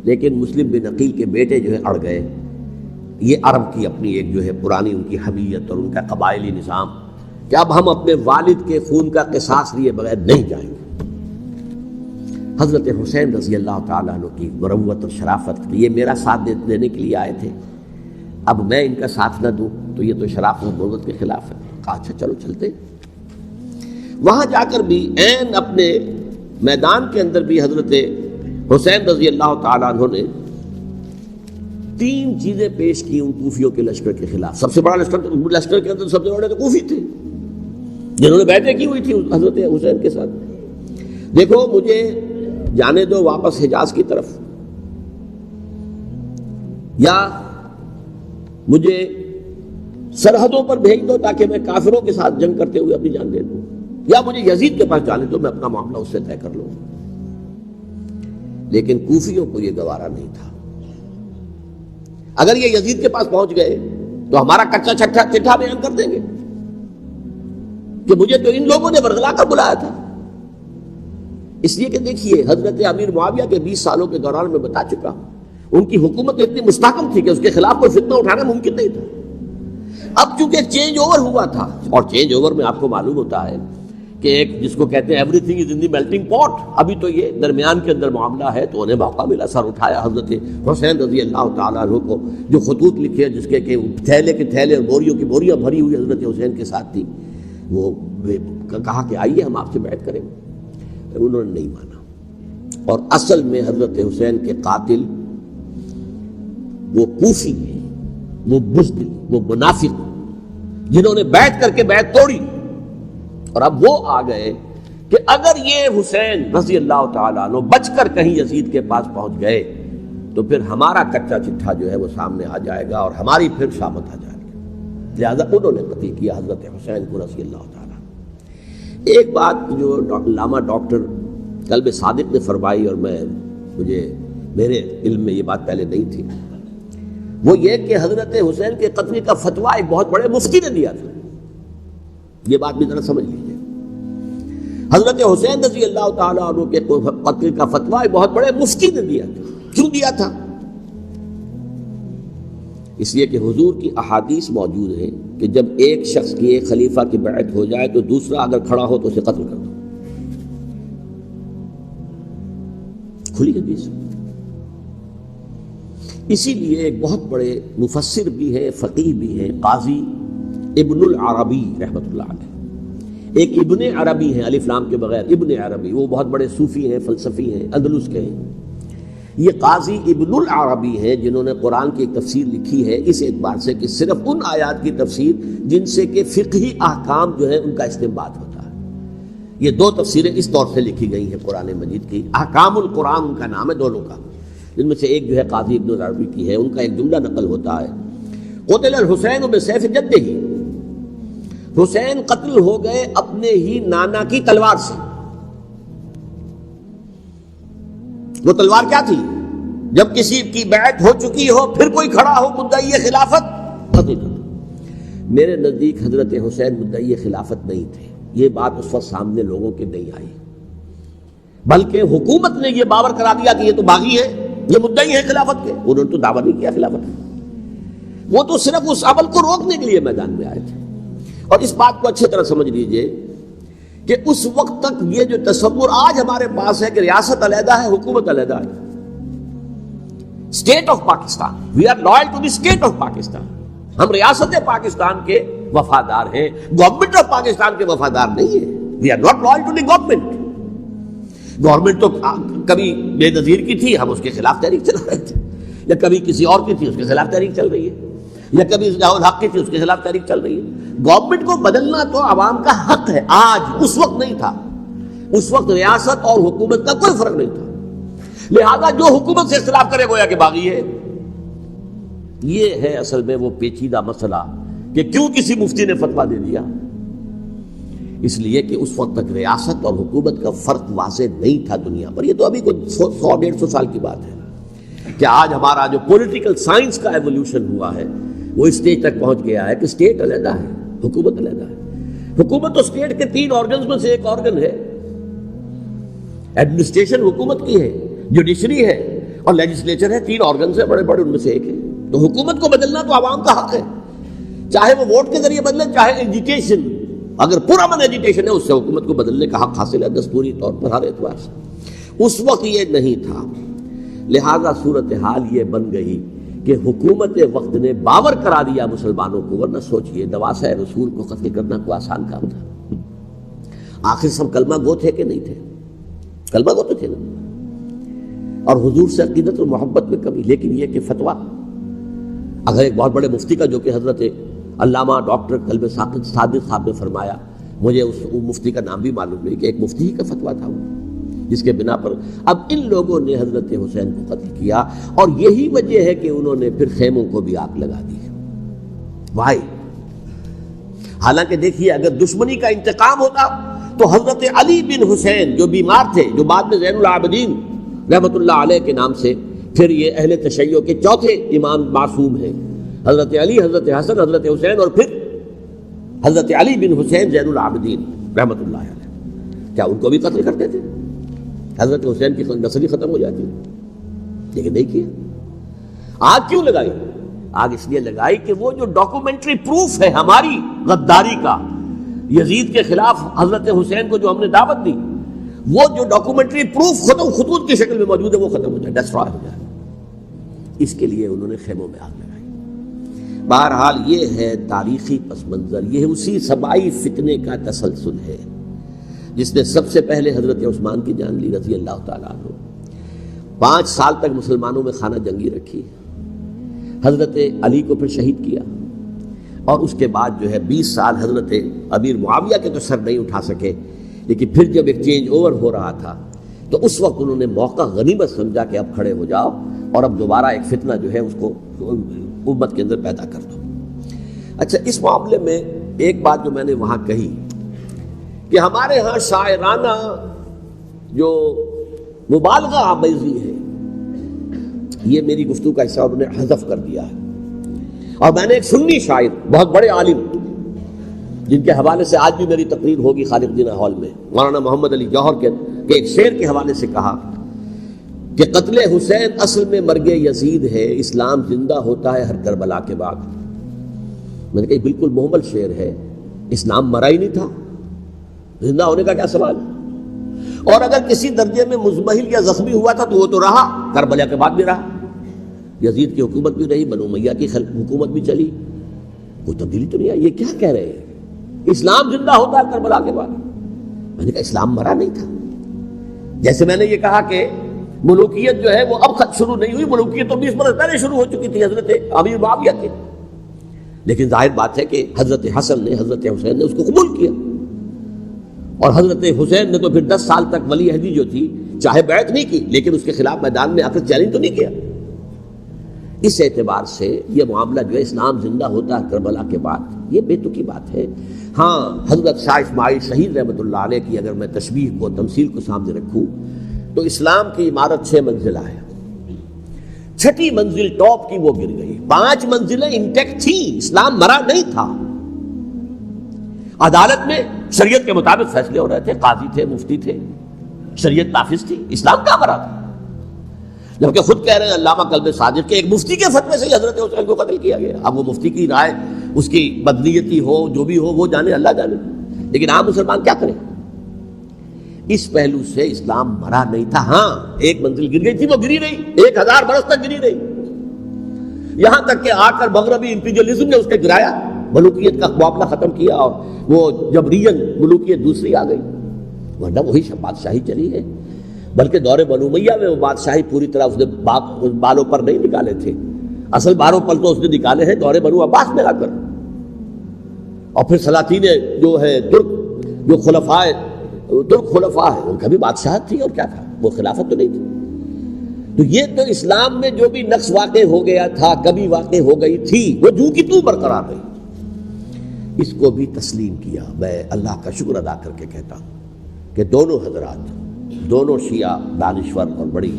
لیکن مسلم بن عقیل کے بیٹے جو ہے اڑ گئے. یہ عرب کی اپنی ایک جو ہے پرانی ان کی حمیت اور ان کا قبائلی نظام کہ اب ہم اپنے والد کے خون کا قصاص لیے بغیر نہیں جائیں گے. حضرت حسین رضی اللہ تعالیٰ عنہ کی مروت اور شرافت، یہ میرا ساتھ دینے کے لیے آئے تھے، اب میں ان کا ساتھ نہ دوں تو یہ تو شرافت و مروت کے خلاف ہے. کہا اچھا چلو چلتے. وہاں جا کر بھی عین اپنے میدان کے اندر بھی حضرت حسین رضی اللہ تعالیٰ عنہ نے 3 چیزیں پیش کی ان کوفیوں کے لشکر کے خلاف. سب سے بڑا لشکر کے اندر سب سے بڑے تو کوفی تھے جنہوں نے بیعتیں کی ہوئی تھی حضرت حسین کے ساتھ. دیکھو مجھے جانے دو واپس حجاز کی طرف، یا مجھے سرحدوں پر بھیج دو تاکہ میں کافروں کے ساتھ جنگ کرتے ہوئے اپنی جان دے دوں، یا مجھے یزید کے پاس جانے دو، میں اپنا معاملہ اس سے طے کر لوں. لیکن کوفیوں کو یہ گوارا نہیں تھا. اگر یہ یزید کے پاس پہنچ گئے تو ہمارا کچا چٹھا بیان کر دیں گے کہ مجھے تو ان لوگوں نے برگلا کر بلایا تھا. اس لیے کہ دیکھیے حضرت امیر معاویہ کے 20 سالوں کے دوران میں بتا چکا ہوں ان کی حکومت اتنی مستحکم تھی کہ اس کے خلاف کوئی فتنہ اٹھانا ممکن نہیں تھا. اب چونکہ چینج اوور ہوا تھا، اور چینج اوور میں آپ کو معلوم ہوتا ہے کہ ایک جس کو کہتے ہیں every thing is in the melting پاٹ، ابھی تو یہ درمیان کے اندر معاملہ ہے، تو انہیں موقع ملا، سر اٹھایا حضرت حسین رضی اللہ تعالیٰ عنہ کو. جو خطوط لکھے جس کے کہ تھیلے کے تھیلے اور بوریوں کی بوریاں بھری ہوئی حضرت حسین کے ساتھ تھی، وہ کہا کہ آئیے ہم آپ سے بیعت کریں. انہوں نے نہیں مانا. اور اصل میں حضرت حسین کے قاتل وہ کوفی ہیں، وہ بزدل، وہ منافق جنہوں نے بیعت کر کے بیعت توڑی. اور اب وہ آ گئے کہ اگر یہ حسین رضی اللہ تعالیٰ عنہ بچ کر کہیں یزید کے پاس پہنچ گئے تو پھر ہمارا کچا چٹھا جو ہے وہ سامنے آ جائے گا اور ہماری پھر شامت آ جائے گی. لہذا انہوں نے قتل کیا حضرت حسین کو رضی اللہ تعالیٰ. ایک بات جو علامہ ڈاکٹر قلب صادق نے فرمائی، اور مجھے میرے علم میں یہ بات پہلے نہیں تھی، وہ یہ کہ حضرت حسین کے قتل کا فتویٰ ایک بہت بڑے مفتی نے دیا تھا. یہ بات بھی ذرا سمجھ لیجیے. حضرت حسین رضی اللہ تعالیٰ عنہ کے قتل کا فتویٰ ایک بہت بڑے مفتی نے دیا تھا. کیوں دیا تھا؟ اس لیے کہ حضور کی احادیث موجود ہیں کہ جب ایک شخص کی ایک خلیفہ کی بیعت ہو جائے تو دوسرا اگر کھڑا ہو تو اسے قتل کر دو. کھلی حدیث. اسی لیے ایک بہت بڑے مفسر بھی ہیں، فقیہ بھی ہیں، قاضی ابن العربی رحمۃ اللہ علیہ. ایک ابن عربی ہیں الف لام کے بغیر، ابن عربی، وہ بہت بڑے صوفی ہیں، فلسفی ہیں، اندلس کے ہیں. یہ قاضی ابن العربی ہیں جنہوں نے قرآن کی ایک تفسیر لکھی ہے اس اعتبار سے کہ صرف ان آیات کی تفسیر جن سے کہ فقہی احکام جو ہے ان کا استنباط ہوتا ہے. یہ دو تفسیریں اس طور سے لکھی گئی ہیں قرآن مجید کی. احکام القرآن ان کا نام ہے دونوں کا، جن میں سے ایک جو ہے قاضی ابن العربی کی ہے. ان کا ایک جملہ نقل ہوتا ہے، قتل الحسین بسیف جدہ، حسین قتل ہو گئے اپنے ہی نانا کی تلوار سے. وہ تلوار کیا تھی؟ جب کسی کی بیعت ہو چکی ہو پھر کوئی کھڑا ہو مدعی خلافت قتل کر. میرے نزدیک حضرت حسین مدعی خلافت نہیں تھے. یہ بات اس وقت سامنے لوگوں کے نہیں آئی، بلکہ حکومت نے یہ باور کرا دیا کہ یہ تو باغی ہے، یہ مدعی ہے خلافت کے. انہوں نے تو دعویٰ نہیں کیا خلافت کا، وہ تو صرف اس عمل کو روکنے کے لیے میدان میں آئے تھے. اور اس بات کو اچھی طرح سمجھ لیجئے کہ اس وقت تک یہ جو تصور آج ہمارے پاس ہے کہ ریاست علیحدہ ہے حکومت علیحدہ ہے. State of Pakistan, we are loyal to the state of Pakistan. ہم ریاست پاکستان کے وفادار ہیں، گورنمنٹ آف پاکستان کے وفادار نہیں ہے. We are not loyal to the government. Government تو کبھی بے نظیر کی تھی، ہم اس کے خلاف تحریک چلا رہے تھے، یا کبھی کسی اور کی تھی اس کے خلاف تحریک چل رہی ہے، یا کبھی ضیاء الحق کی تھی اس کے خلاف تحریک چل رہی ہے. گورنمنٹ کو بدلنا تو عوام کا حق ہے آج، اس وقت نہیں تھا. اس وقت ریاست اور حکومت کا کوئی فرق نہیں تھا. لہذا جو حکومت سے اختلاف کرے گویا کہ باغی ہے. یہ ہے اصل میں وہ پیچیدہ مسئلہ کہ کیوں کسی مفتی نے فتویٰ دے دیا. اس لیے کہ اس وقت تک ریاست اور حکومت کا فرق واضح نہیں تھا دنیا پر. یہ تو ابھی کوئی 100-150 سال کی بات ہے کہ آج ہمارا جو پولیٹیکل سائنس کا ایولیوشن ہوا ہے وہ اس اسٹیج تک پہنچ گیا ہے کہ اسٹیٹ علیحدہ ہے، حکومت علیحدہ ہے. حکومت تو اسٹیٹ کے 3 آرگنز میں سے ایک آرگن ہے. ایڈمنسٹریشن حکومت کی ہے، جوڈیشری ہے اور لیجسلیچر ہے. 3 آرگنز ہیں بڑے بڑے، ان میں سے ایک ہے. تو حکومت کو بدلنا تو عوام کا حق ہے، چاہے وہ ووٹ کے ذریعے بدلے چاہے ایجیٹیشن. اگر پرامن ایجیٹیشن ہے اس سے حکومت کو بدلنے کا حق حاصل ہے دستوری طور پر ہر اعتبار سے. اس وقت یہ نہیں تھا. لہذا صورتحال یہ بن گئی کہ حکومت وقت نے باور کرا دیا مسلمانوں کو. ورنہ سوچئے نواسۂ رسول کو قتل کرنا کوئی آسان کام تھا؟ آخر سب کلمہ گو تھے کہ نہیں تھے؟ کلمہ گو تو تھے نا، اور حضور سے عقیدت اور محبت میں کمی. لیکن یہ کہ فتویٰ اگر ایک بہت بڑے مفتی کا، جو کہ حضرت علامہ ڈاکٹر قلب صادق صاحب نے فرمایا، مجھے اس مفتی کا نام بھی معلوم نہیں، کہ ایک مفتی ہی کا فتویٰ تھا وہ، جس کے بنا پر اب ان لوگوں نے حضرت حسین کو قتل کیا. اور یہی وجہ ہے کہ انہوں نے پھر خیموں کو بھی آگ لگا دی. وائی؟ حالانکہ دیکھیے اگر دشمنی کا انتقام ہوتا تو حضرت علی بن حسین جو بیمار تھے، جو بعد میں زین العابدین رحمۃ اللہ علیہ کے نام سے پھر یہ اہل تشیع کے چوتھے امام معصوم ہیں، حضرت علی، حضرت حسن، حضرت حسین اور پھر حضرت علی بن حسین زین العابدین رحمۃ اللہ علیہ، کیا ان کو بھی قتل کرتے تھے؟ حضرت حسین کی نسل ہی ختم ہو جاتی، لیکن نہیں کیا. آگ کیوں لگائی؟ آگ اس لیے لگائی کہ وہ جو ڈاکومنٹری پروف ہے ہماری غداری کا یزید کے خلاف حضرت حسین کو جو ہم نے دعوت دی، وہ جو ڈاکومنٹری پروف خطوط کی شکل میں موجود ہے وہ ختم ہو جائے، ڈسٹرائے ہو جائے. اس کے لیے انہوں نے خیموں میں آگ لگائی. بہرحال یہ ہے تاریخی پس منظر، یہ اسی سبائی فتنے کا تسلسل ہے جس نے سب سے پہلے حضرت عثمان کی جان لی رضی اللہ تعالیٰ عنہ. 5 سال تک مسلمانوں میں خانہ جنگی رکھی، حضرت علی کو پھر شہید کیا، اور اس کے بعد جو ہے 20 سال حضرت امیر معاویہ کے تو سر نہیں اٹھا سکے. لیکن پھر جب ایک چینج اوور ہو رہا تھا تو اس وقت انہوں نے موقع غنیمت سمجھا کہ اب کھڑے ہو جاؤ اور اب دوبارہ ایک فتنہ جو ہے اس کو امت کے اندر پیدا کر دو. اچھا، اس معاملے میں ایک بات جو میں نے وہاں کہی کہ ہمارے ہاں شاعرانہ جو مبالغہ آمیزی ہے، یہ میری گفتگو کا حصہ انہوں نے حذف کر دیا ہے. اور میں نے ایک سنی شاعر، بہت بڑے عالم، جن کے حوالے سے آج بھی میری تقریر ہوگی خالق دینہ ہال میں، مولانا محمد علی جوہر کے ایک شعر کے حوالے سے کہا کہ قتل حسین اصل میں مرگ یزید ہے، اسلام زندہ ہوتا ہے ہر کربلا کے بعد. میں نے کہا بالکل محمل شعر ہے، اسلام مرا ہی نہیں تھا، زندہ ہونے کا کیا سوال. اور اگر کسی درجے میں مزمحل یا زخمی ہوا تھا تو وہ تو رہا، کربلا کے بعد بھی رہا، یزید کی حکومت بھی رہی، بنو امیہ کی حکومت بھی چلی، کوئی تبدیلی تو نہیں آئی. یہ کیا کہہ رہے ہیں؟ اسلام زندہ ہوتا ہے کربلا کے بعد. میں نے کہا اسلام مرا نہیں تھا. جیسے میں نے یہ کہا کہ ملوکیت جو ہے وہ اب خط شروع نہیں ہوئی، ملوکیت تو 20 برس پہلے شروع ہو چکی تھی حضرت امیر معاویہ کے. لیکن ظاہر بات ہے کہ حضرت حسن نے، حضرت حسین نے اس کو قبول کیا، اور حضرت حسین نے تو پھر 10 سال تک ولی عہدی جو تھی چاہے بیعت نہیں کی لیکن اس کے خلاف میدان میں آ کر چیلنج تو نہیں کیا. اس اعتبار سے یہ معاملہ جو ہے اسلام زندہ ہوتا ہے کربلا کے بعد، یہ بے تکی بات ہے. ہاں حضرت شاہ اسماعیل شہید رحمۃ اللہ علیہ کی اگر میں تشبیہ کو، تمثیل کو سامنے رکھوں تو اسلام کی عمارت 6 منزلہ ہے، 6ٹھی منزل ٹاپ کی وہ گر گئی، 5 منزلیں انٹیکٹ تھیں، اسلام مرا نہیں تھا. عدالت میں شریعت کے مطابق فیصلے ہو رہے تھے، قاضی تھے، مفتی تھے، شریعت نافذ تھی، اسلام کہاں مرا تھا؟ جبکہ خود کہہ رہے ہیں علامہ کلب صادق کے ایک مفتی کے فتوے سے حضرت حسین کو قتل کیا گیا. اب وہ مفتی کی رائے، اس کی بدنیتی ہو، جو بھی ہو وہ جانے، اللہ جانے، لیکن عام مسلمان کیا کریں؟ اس پہلو سے اسلام مرا نہیں تھا. ہاں ایک منزل گر گئی تھی، وہ گری رہی، 1000 برس تک گری رہی، یہاں تک کہ آ کر مغربی امپیریلزم نے اس کے گرایا، ملوکیت کا معاملہ ختم کیا، اور وہ جبرین ملوکیت دوسری آ گئی. ورنہ وہی بادشاہی چلی ہے، بلکہ دور بنو امیہ میں وہ بادشاہی پوری طرح اس نے بالوں پر نہیں نکالے تھے، اصل بالوں پر تو اس نے نکالے ہیں دور بنو عباس میں آ کر. اور پھر سلاطین جو ہے ترک، جو ترک خلفاء ہیں، ان کا بھی بادشاہت تھی، اور کیا تھا، وہ خلافت تو نہیں تھی. تو یہ تو اسلام میں جو بھی نقص واقع ہو گیا تھا، کبھی واقع ہو گئی تھی، وہ جو کی تو برقرار رہی. اس کو بھی تسلیم کیا. میں اللہ کا شکر ادا کر کے کہتا ہوں کہ دونوں حضرات، دونوں شیعہ دانشور اور بڑی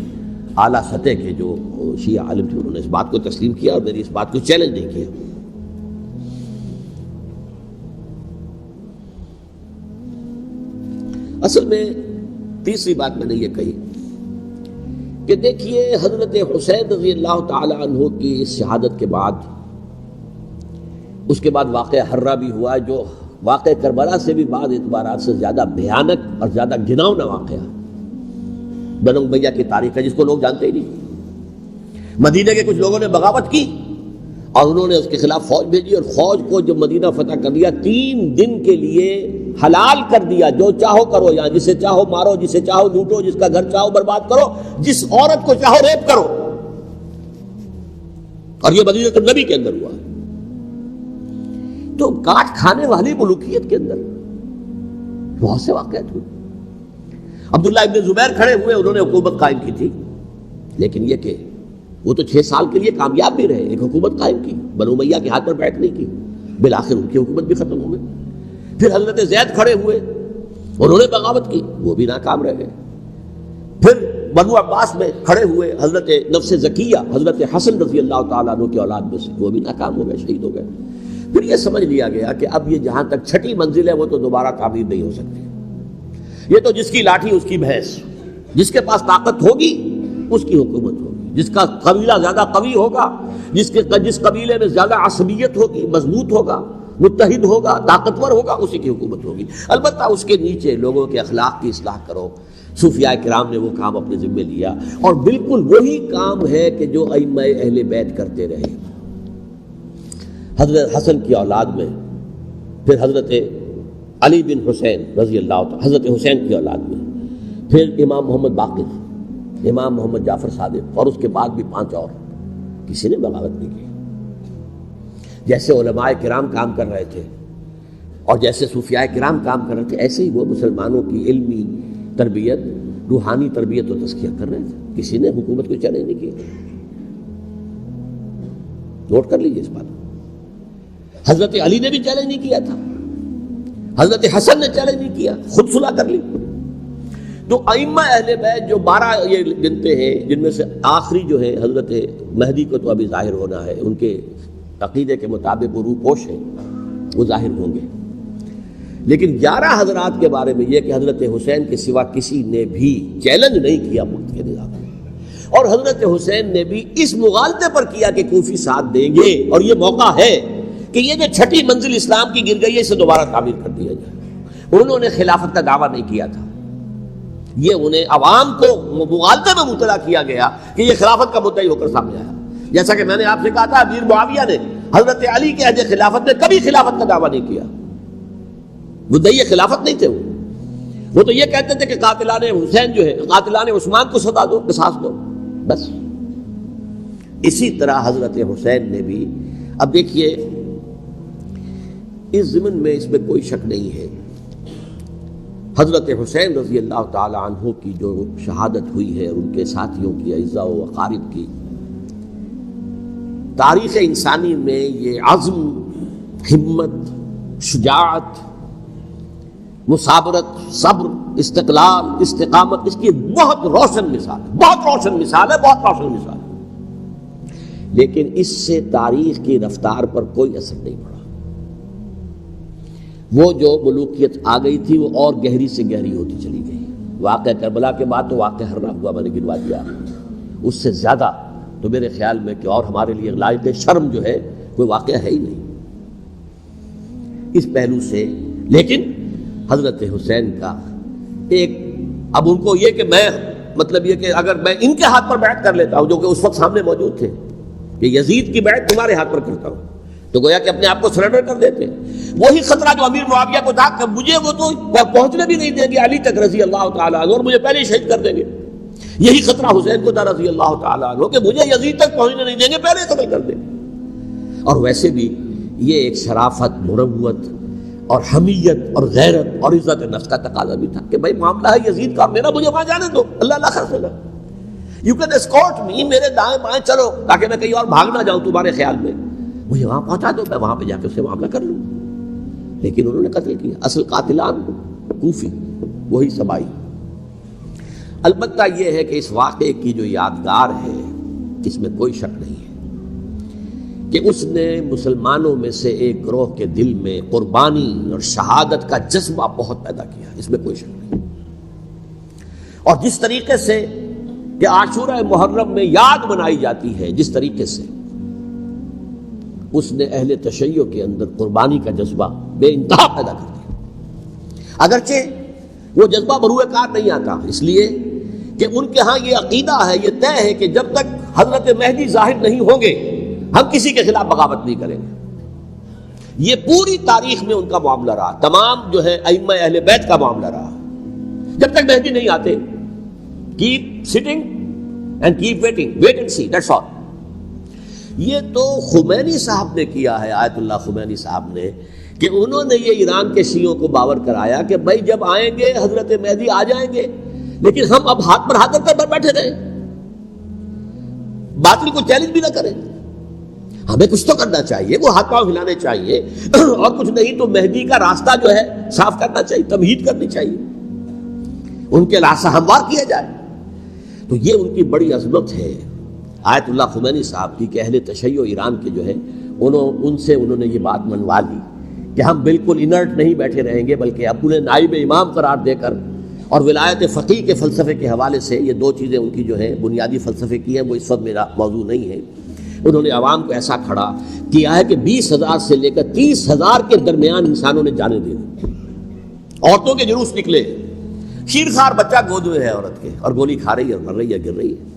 اعلیٰ سطح کے جو شیعہ عالم تھے، انہوں نے اس بات کو تسلیم کیا اور میری اس بات کو چیلنج نہیں کیا. اصل میں تیسری بات میں نے یہ کہی کہ دیکھیے حضرت حسین رضی اللہ تعالی عنہ کی اس شہادت کے بعد، اس کے بعد واقعہ حرہ بھی ہوا، جو واقعہ کربلا سے بھی بعض اعتبارات سے زیادہ بھیانک اور زیادہ گھناؤنا واقعہ بنو امیہ کی تاریخ ہے، جس کو لوگ جانتے ہی نہیں. مدینہ کے کچھ لوگوں نے بغاوت کی اور انہوں نے اس کے خلاف فوج بھیجی، اور فوج کو جب مدینہ فتح کر دیا 3 دن کے لیے حلال کر دیا، جو چاہو کرو، یہاں جسے چاہو مارو، جسے چاہو لوٹو، جس کا گھر چاہو برباد کرو، جس عورت کو چاہو ریپ کرو. اور یہ مدینہ النبی کے اندر ہوا. تو کاٹ کھانے والی ملوکیت کے اندر بہت سے واقعات ہوئے. عبداللہ ابن زبیر کھڑے ہوئے، انہوں نے حکومت قائم کی تھی، لیکن یہ کہ وہ تو 6 سال کے لیے کامیاب بھی رہے، ایک حکومت قائم کی، بنو امیہ کے ہاتھ پر بیعت نہیں کی، بالآخر ان کی حکومت بھی ختم ہو گئی. پھر حضرت زید کھڑے ہوئے، انہوں نے بغاوت کی، وہ بھی ناکام رہ گئے. پھر بنو عباس میں کھڑے ہوئے حضرت نفس زکیہ، حضرت حسن رضی اللہ تعالیٰ عنہ کی اولاد میں سے، وہ بھی ناکام ہو گئے، شہید ہو گئے. پھر یہ سمجھ لیا گیا کہ اب یہ جہاں تک 6ٹھی منزل ہے وہ تو دوبارہ تعمیر نہیں ہو سکتی. یہ تو جس کی لاٹھی اس کی بھینس، جس کے پاس طاقت ہوگی اس کی حکومت ہوگی، جس کا قبیلہ زیادہ قوی ہوگا، جس قبیلے میں زیادہ عصبیت ہوگی، مضبوط ہوگا، متحد ہوگا، طاقتور ہوگا، اسی کی حکومت ہوگی. البتہ اس کے نیچے لوگوں کے اخلاق کی اصلاح کرو. صوفیاء کرام نے وہ کام اپنے ذمے لیا، اور بالکل وہی کام ہے کہ جو ائمہ اہل بیت کرتے رہے. حضرت حسن کی اولاد میں پھر حضرت علی بن حسین رضی اللہ تعالی، حضرت حسین کی اولاد میں پھر امام محمد باقر، امام محمد جعفر صادق، اور اس کے بعد بھی 5 اور، کسی نے بغاوت نہیں کی. جیسے علماء کرام کام کر رہے تھے اور جیسے صوفیاء کرام کام کر رہے تھے، ایسے ہی وہ مسلمانوں کی علمی تربیت، روحانی تربیت و تزکیہ کر رہے تھے. کسی نے حکومت کو چیلنج نہیں کیا. نوٹ کر لیجیے اس بات کو. حضرت علی نے بھی چیلنج نہیں کیا تھا، حضرت حسن نے چیلنج نہیں کیا، خود صلح کر لی. تو ائمہ اہل بیت جو 12 یہ گنتے ہیں، جن میں سے آخری جو ہے حضرت مہدی کو تو ابھی ظاہر ہونا ہے، ان کے عقیدے کے مطابق وہ روح پوش ہیں، وہ ظاہر ہوں گے. لیکن 11 حضرات کے بارے میں یہ کہ حضرت حسین کے سوا کسی نے بھی چیلنج نہیں کیا ملک کے نظام میں. اور حضرت حسین نے بھی اس مغالطے پر کیا کہ کوفی ساتھ دیں گے، اور یہ موقع ہے کہ یہ جو 6ٹھی منزل اسلام کی گر گئی ہے اسے دوبارہ تعمیر کر دیا جائے. انہوں نے خلافت کا دعویٰ نہیں کیا تھا، یہ انہیں عوام کو مغالطے میں مبتلا کیا گیا کہ یہ خلافت کا مدعی ہو کر سامنے آیا. جیسا کہ میں نے آپ سے کہا تھا، امیر معاویہ نے حضرت علی کے عہد خلافت میں کبھی خلافت کا دعویٰ نہیں کیا، مدعی خلافت نہیں تھے وہ. وہ تو یہ کہتے تھے کہ قاتلان حسین جو ہے قاتلان عثمان کو سزا دو، قصاص دو، بس۔ اسی طرح حضرت حسین نے بھی، اب دیکھیے اس ضمن میں اس میں کوئی شک نہیں ہے، حضرت حسین رضی اللہ تعالی عنہ کی جو شہادت ہوئی ہے اور ان کے ساتھیوں کی، اعزاء و اقارب کی، تاریخ انسانی میں یہ عزم، ہمت، شجاعت، مثابرت، صبر، استقلال، استقامت، اس کی بہت روشن مثال ہے، بہت روشن مثال ہے، بہت روشن مثال ہے۔ لیکن اس سے تاریخ کی رفتار پر کوئی اثر نہیں پڑا۔ وہ جو ملوکیت آ گئی تھی وہ اور گہری سے گہری ہوتی چلی گئی۔ واقعہ کربلا کے بعد تو واقعہ ہر رہا ہوا میں نے گنوا دیا، اس سے زیادہ تو میرے خیال میں کہ اور ہمارے لیے لائق شرم جو ہے کوئی واقعہ ہے ہی نہیں اس پہلو سے۔ لیکن حضرت حسین کا ایک، اب ان کو یہ کہ میں مطلب یہ کہ اگر میں ان کے ہاتھ پر بیعت کر لیتا ہوں جو کہ اس وقت سامنے موجود تھے کہ یزید کی بیعت تمہارے ہاتھ پر کرتا ہوں، تو گویا کہ اپنے آپ کو سرنڈر کر دیتے۔ وہی خطرہ جو امیر معاویہ کو تھا کہ مجھے وہ تو پہنچنے بھی نہیں دیں گے علی تک رضی اللہ تعالیٰ عنہ اور مجھے پہلے ہی شہید کر دیں گے، یہی خطرہ حسین کو تھا رضی اللہ تعالیٰ عنہ کہ مجھے یزید تک پہنچنے نہیں دیں گے، پہلے قتل کر دیں گے۔ اور ویسے بھی یہ ایک شرافت، مروت اور حمیت اور غیرت اور عزت نفس کا تقاضا بھی تھا کہ بھائی معاملہ ہے یزید کا، میرا مجھے وہاں جانے دو، اللہ اللہ خیر سے، یو کین اسکورٹ می، میرے دائیں بائیں چلو تاکہ میں کہیں اور بھاگ نہ جاؤں تمہارے خیال میں، مجھے وہاں پہنچا دو، میں وہاں پہ جا کے اس سے معاملہ کر لوں۔ لیکن انہوں نے قتل کیا، اصل قاتلان کوفی، وہی سبائی۔ البتہ یہ ہے کہ اس واقعے کی جو یادگار ہے اس میں کوئی شک نہیں ہے کہ اس نے مسلمانوں میں سے ایک گروہ کے دل میں قربانی اور شہادت کا جذبہ بہت پیدا کیا، اس میں کوئی شک نہیں۔ اور جس طریقے سے کہ عاشورہ محرم میں یاد منائی جاتی ہے، جس طریقے سے اس نے اہل تشیع کے اندر قربانی کا جذبہ بے انتہا پیدا کر دیا، اگرچہ وہ جذبہ بروئے کار نہیں آتا، اس لیے کہ ان کے ہاں یہ عقیدہ ہے، یہ طے ہے کہ جب تک حضرت مہدی ظاہر نہیں ہوں گے ہم کسی کے خلاف بغاوت نہیں کریں گے۔ یہ پوری تاریخ میں ان کا معاملہ رہا، تمام جو ہے ائمہ اہل بیت کا معاملہ رہا، جب تک مہدی نہیں آتے keep sitting and keep waiting, wait and see, that's all. یہ تو خمینی صاحب نے کیا ہے، آیت اللہ خمینی صاحب نے، کہ انہوں نے یہ ایران کے شیعوں کو باور کرایا کہ بھائی جب آئیں گے حضرت مہدی آ جائیں گے، لیکن ہم اب ہاتھ پر ہاتھ کر بیٹھے رہیں، باطل کو چیلنج بھی نہ کریں، ہمیں کچھ تو کرنا چاہیے، وہ ہاتھ پاؤں ہلانے چاہیے اور کچھ نہیں تو مہدی کا راستہ جو ہے صاف کرنا چاہیے، تمہید کرنی چاہیے، ان کے راستہ ہموار کیا جائے۔ تو یہ ان کی بڑی عظمت ہے آیت اللہ خمینی صاحب کی کہ اہل تشیع ایران کے جو ہے انہوں نے یہ بات منوا لی کہ ہم بالکل انرٹ نہیں بیٹھے رہیں گے، بلکہ اپنے نائب امام قرار دے کر اور ولایت فقیہ کے فلسفے کے حوالے سے، یہ دو چیزیں ان کی جو ہے بنیادی فلسفے کی ہیں، وہ اس وقت میرا موضوع نہیں ہے، انہوں نے عوام کو ایسا کھڑا کیا ہے کہ 20,000 سے لے کر 30,000 کے درمیان انسانوں نے جانے دی، عورتوں کے جلوس نکلے، شیرخوار بچہ گود میں ہے عورت کے اور گولی کھا رہی ہے اور مر رہی ہے، گر رہی ہے۔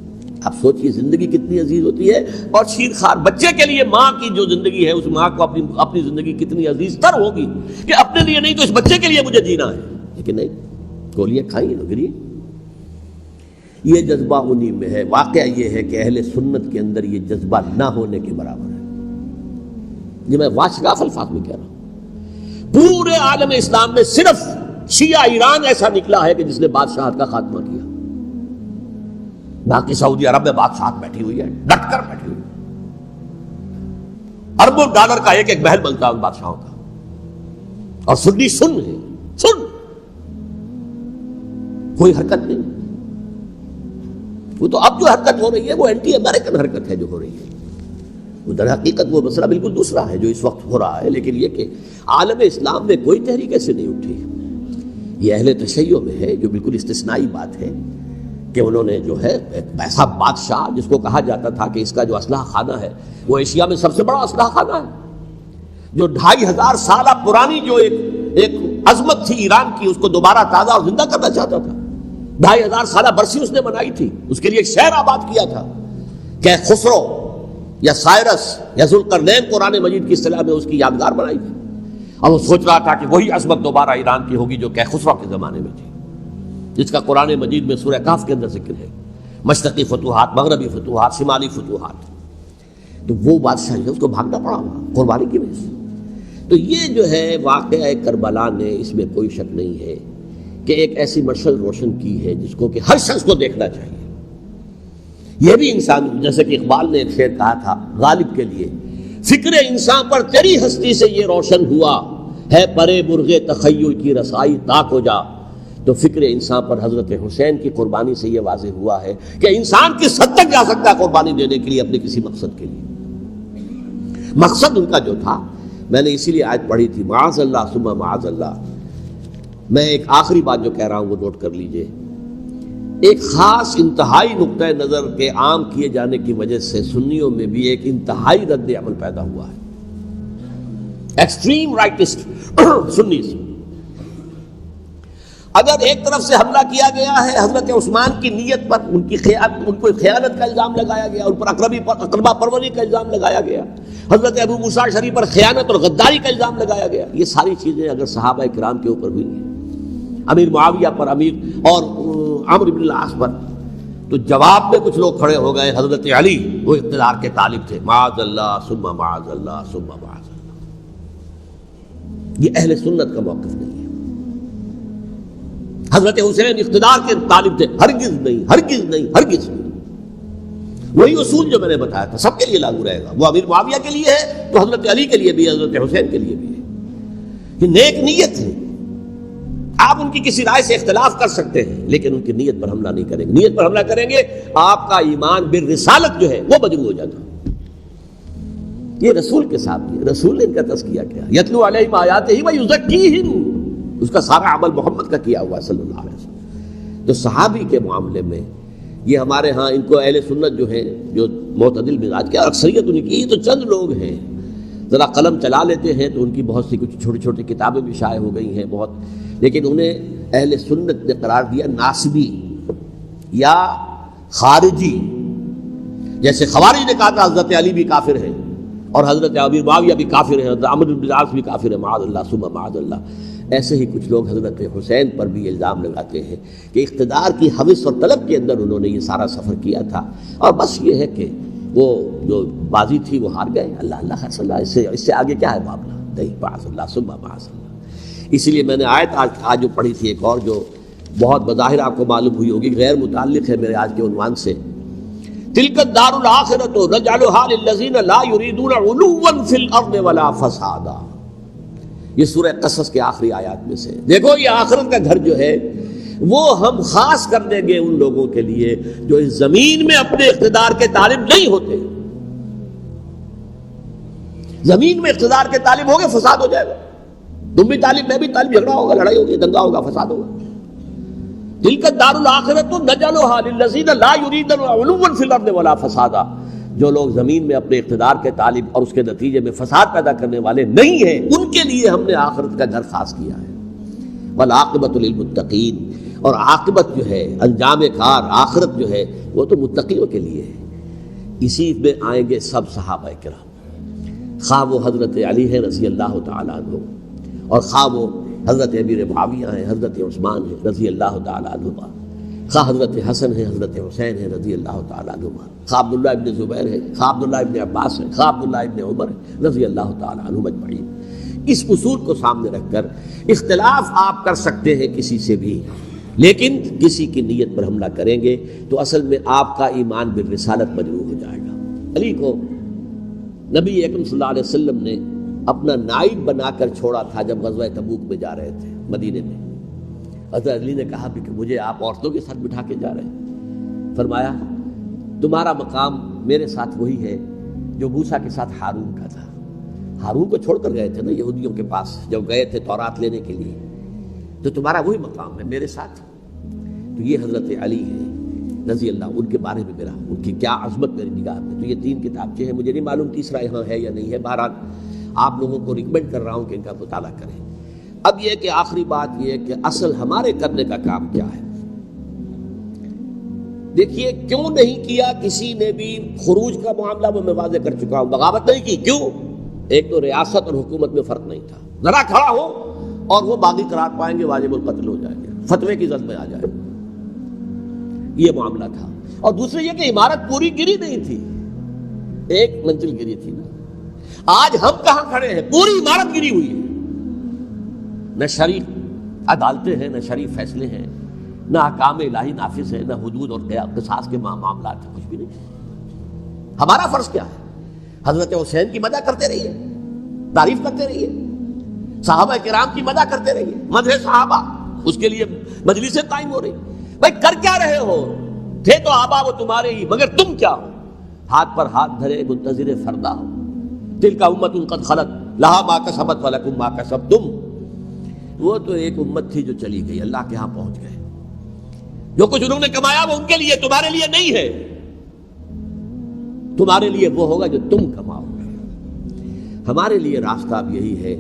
اب سوچئے زندگی کتنی عزیز ہوتی ہے، اور شیرخوار بچے کے لیے ماں کی جو زندگی ہے اس ماں کو اپنی زندگی کتنی عزیز تر ہوگی کہ اپنے لیے نہیں تو اس بچے کے لیے مجھے جینا ہے، لیکن نہیں، گولیاں کھائیں اور گری۔ یہ جذبہ انہی میں ہے۔ واقعہ یہ ہے کہ اہل سنت کے اندر یہ جذبہ نہ ہونے کے برابر ہے، یہ میں واشگاف الفاظ میں کہہ رہا ہوں۔ پورے عالم اسلام میں صرف شیعہ ایران ایسا نکلا ہے کہ جس نے بادشاہت کا خاتمہ کیا، باقی سعودی عرب میں بادشاہت بیٹھی ہوئی ہے، ڈٹ کر بیٹھی ہوئی، اربوں ڈالر کا ایک ایک محل بنتا ہے ان بادشاہوں کا، اور سنی سن ہے، سن، کوئی حرکت نہیں۔ وہ تو اب جو حرکت ہو رہی ہے وہ اینٹی امریکن حرکت ہے جو ہو رہی ہے، وہ در حقیقت وہ مسئلہ بالکل دوسرا ہے جو اس وقت ہو رہا ہے، لیکن یہ کہ عالم اسلام میں کوئی تحریک ایسے نہیں اٹھی۔ یہ اہل تشیع میں ہے جو بالکل استثنائی بات ہے کہ انہوں نے جو ہے ایک ایسا بادشاہ جس کو کہا جاتا تھا کہ اس کا جو اسلحہ خانہ ہے وہ ایشیا میں سب سے بڑا اسلحہ خانہ ہے، جو 2500 سالہ پرانی جو ایک عظمت تھی ایران کی اس کو دوبارہ تازہ اور زندہ کرنا چاہتا تھا، 2500 سالہ برسی اس نے منائی تھی، اس کے لیے ایک شہر آباد کیا تھا کہ خسرو یا سائرس یا ذوالقرنین قرآن مجید کی اصطلاح میں اس کی یادگار بنائی تھی، اور وہ سوچ رہا تھا کہ وہی عظمت دوبارہ ایران کی ہوگی جو کہ خسرو کے زمانے میں تھی۔ جس کا قرآن مجید میں سورہ کہف کے اندر ذکر ہے، مشرقی فتوحات، مغربی فتوحات، شمالی فتوحات، تو وہ بادشاہ جو اس کو بھاگنا پڑا ہوا قربانی کی وجہ سے۔ تو یہ جو ہے واقعہ کربلا نے، اس میں کوئی شک نہیں ہے کہ ایک ایسی مشعل روشن کی ہے جس کو کہ ہر شخص کو دیکھنا چاہیے۔ یہ بھی انسان، جیسے کہ اقبال نے ایک شعر کہا تھا غالب کے لیے، فکر انسان پر تیری ہستی سے یہ روشن ہوا ہے، پرے مرغ تخیل کی رسائی تاک ہو جا۔ تو فکر انسان پر حضرت حسین کی قربانی سے یہ واضح ہوا ہے کہ انسان کس حد تک جا سکتا ہے قربانی دینے کے لیے اپنے کسی مقصد کے لیے۔ مقصد ان کا جو تھا، میں نے اسی لیے آیت پڑھی تھی، معاذ اللہ ثم معاذ اللہ۔ میں ایک آخری بات جو کہہ رہا ہوں وہ نوٹ کر لیجئے، ایک خاص انتہائی نقطۂ نظر کے عام کیے جانے کی وجہ سے سنیوں میں بھی ایک انتہائی رد عمل پیدا ہوا ہے، ایکسٹریم رائٹسٹ سنی۔ اگر ایک طرف سے حملہ کیا گیا ہے حضرت عثمان کی نیت پر، ان کو خیانت کا الزام لگایا گیا، ان پر اقربا پروری کا الزام لگایا گیا، حضرت ابو موسیٰ اشعری پر خیانت اور غداری کا الزام لگایا گیا، یہ ساری چیزیں اگر صحابہ کرام کے اوپر ہوئی ہیں، امیر معاویہ پر، امیر اور عمرو بن العاص پر، تو جواب میں کچھ لوگ کھڑے ہو گئے۔ حضرت علی وہ اقتدار کے طالب تھے، معاذ اللہ ثم معاذ اللہ ثم معاذ اللہ۔ یہ اہل سنت کا موقف نہیں ہے۔ حضرت حسین اقتدار کے طالب تھے، ہرگز نہیں، ہرگز نہیں، ہرگز نہیں۔ وہی اصول جو میں نے بتایا تھا سب کے لیے لاگو رہے گا، وہ امیر معاویہ کے لیے ہے تو حضرت علی کے لیے بھی ہے، حضرت حسین کے لیے بھی ہے۔ یہ نیک نیت ہے، آپ ان کی کسی رائے سے اختلاف کر سکتے ہیں لیکن ان کی نیت پر حملہ نہیں کریں گے۔ نیت پر حملہ کریں گے آپ کا ایمان بالرسالت جو ہے وہ مجروح ہو جاتا۔ یہ رسول کے ساتھ بھی، رسول نے ان کا تزکیہ کیا، یتلو علیہم آیاتہ ویزکیہم، اس کا سارا عمل محمد کا کیا ہوا صلی اللہ علیہ وسلم۔ تو صحابی کے معاملے میں یہ ہمارے ہاں ان کو اہل سنت جو ہیں، جو معتدل مزاج کے، اکثریت ان کی، یہ تو چند لوگ ہیں، ذرا قلم چلا لیتے ہیں تو ان کی بہت سی کچھ چھوٹی چھوٹی کتابیں بھی شائع ہو گئی ہیں بہت، لیکن انہیں اہل سنت نے قرار دیا ناسبی یا خارجی۔ جیسے خوارج نے کہا تھا حضرت علی بھی کافر ہیں اور حضرت ابی معاویہ بھی کافر ہیں، حضرت عمرو بن العاص بھی کافر ہیں، معاذ اللہ ثم معاذ اللہ۔ ایسے ہی کچھ لوگ حضرت حسین پر بھی الزام لگاتے ہیں کہ اقتدار کی ہوس اور طلب کے اندر انہوں نے یہ سارا سفر کیا تھا، اور بس یہ ہے کہ وہ جو بازی تھی وہ ہار گئے۔ اللہ اللہ خیر صلی اللہ، اس سے آگے کیا ہے معاملہ؟ نہیں، معاذ اللہ ثم معاذ اللہ۔ اسی لیے میں نے آیت آج جو پڑھی تھی ایک اور جو بہت بظاہر آپ کو معلوم ہوئی ہوگی، غیر متعلق ہے میرے آج کے عنوان سے، تلک الدار الآخرۃ نجعلھا للذین لا یریدون علوا فی الارض ولا فسادا۔ یہ سورہ قصص کے آخری آیات میں سے، دیکھو یہ آخرت کا گھر جو ہے وہ ہم خاص کر دیں گے ان لوگوں کے لیے جو اس زمین میں اپنے اقتدار کے طالب نہیں ہوتے۔ زمین میں اقتدار کے طالب ہوگے فساد ہو جائے گا، تم بھی طالب میں بھی طالب، جھگڑا ہوگا، لڑائی ہوگی، دنگا ہوگا، فساد ہوگا۔ تلک الدار الآخرۃ نجعلھا للذین لا یریدون علوا فی الارض ولا فسادا۔ جو لوگ زمین میں اپنے اقتدار کے طالب اور اس کے نتیجے میں فساد پیدا کرنے والے نہیں ہیں، ان کے لیے ہم نے آخرت کا گھر خاص کیا ہے۔ والعاقبۃ للمتقین، اور عاقبت جو ہے، انجام کار، آخرت جو ہے وہ تو متقیوں کے لیے ہے۔ اسی میں آئیں گے سب صحابہ کرام، خواہ وہ حضرت علی ہے رضی اللہ تعالیٰ عنہ، اور خواہ وہ حضرت امیر معاویہ ہیں، حضرت عثمان ہیں رضی اللہ تعالیٰ عنہ، خواہ حضرت حسن ہے، حضرت حسین ہے رضی اللہ تعالیٰ عنہ، خواہ عبداللہ ابن زبیر ہے، خواہ عبداللہ ابن عباس ہے، خواہ عبداللہ ابن عمر ہے رضی اللہ تعالیٰ عنہم اجمعین۔ اس اصول کو سامنے رکھ کر اختلاف آپ کر سکتے ہیں کسی سے بھی، لیکن کسی کی نیت پر حملہ کریں گے تو اصل میں آپ کا ایمان بالرسالت مجروح ہو جائے گا۔ علی کو نبی اکرم صلی اللہ علیہ وسلم نے اپنا نائب بنا کر چھوڑا تھا جب غزوہ تبوک میں جا رہے تھے مدینے میں۔ حضرت علی نے کہا کہ مجھے آپ عورتوں کے ساتھ بٹھا کے جا رہے ہیں۔ فرمایا تمہارا مقام میرے ساتھ وہی ہے جو موسیٰ کے ساتھ ہارون کا تھا۔ ہارون کو چھوڑ کر گئے تھے نا یہودیوں کے پاس جب گئے تھے تورات لینے کے لیے، تو تمہارا وہی مقام ہے میرے ساتھ۔ تو یہ حضرت علی ہے رضی اللہ، ان کے بارے میں میرا، ان کی کیا عظمت میری نگاہ میں۔ تو یہ 3 کتابچے ہیں، مجھے نہیں معلوم تیسرا یہاں ہے یا نہیں ہے، بہرحال آپ لوگوں کو ریکمینڈ کر رہا ہوں کہ ان کا مطالعہ کریں۔ اب یہ کہ آخری بات یہ ہے کہ اصل ہمارے کرنے کا کام کیا ہے۔ دیکھیے کیوں نہیں کیا کسی نے بھی خروج کا معاملہ میں واضح کر چکا ہوں، بغاوت نہیں کی، کیوں؟ ایک تو ریاست اور حکومت میں فرق نہیں تھا، ذرا کھڑا ہو اور وہ باغی قرار پائیں گے، واجب القتل ہو جائیں گے۔ فتوے کی زد میں آ جائے. یہ معاملہ تھا. اور دوسرے یہ کہ عمارت پوری گری نہیں تھی، ایک منزل گری تھی نا. آج ہم کہاں کھڑے ہیں؟ پوری عمارت گری ہوئی ہے. نہ شرعی عدالتیں ہیں، نہ شرعی فیصلے ہیں، نہ احکام الہی نافذ ہے، نہ حدود اور قصاص کے معاملات ہیں، کچھ بھی نہیں. ہمارا فرض کیا ہے؟ حضرت حسین کی مدح کرتے رہیے، تعریف کرتے رہیے، صحابہ کرام کی مدح کرتے رہیے، مدح صحابہ، اس کے لیے مجلسیں قائم ہو رہی. بھائی کر کیا رہے ہو؟ تھے تو آبا وہ تمہارے ہی، مگر تم کیا ہو؟ ہاتھ پر ہاتھ دھرے منتظر فردا ہو. تلک امت قد خلت لہا ما کسبت ولکم ما کسبتم. وہ تو ایک امت تھی جو چلی گئی، اللہ کے ہاں پہنچ گئے. جو کچھ انہوں نے کمایا وہ ان کے لیے، تمہارے لیے نہیں ہے. تمہارے لیے وہ ہوگا جو تم کماؤ گے. ہمارے لیے راستہ اب یہی ہے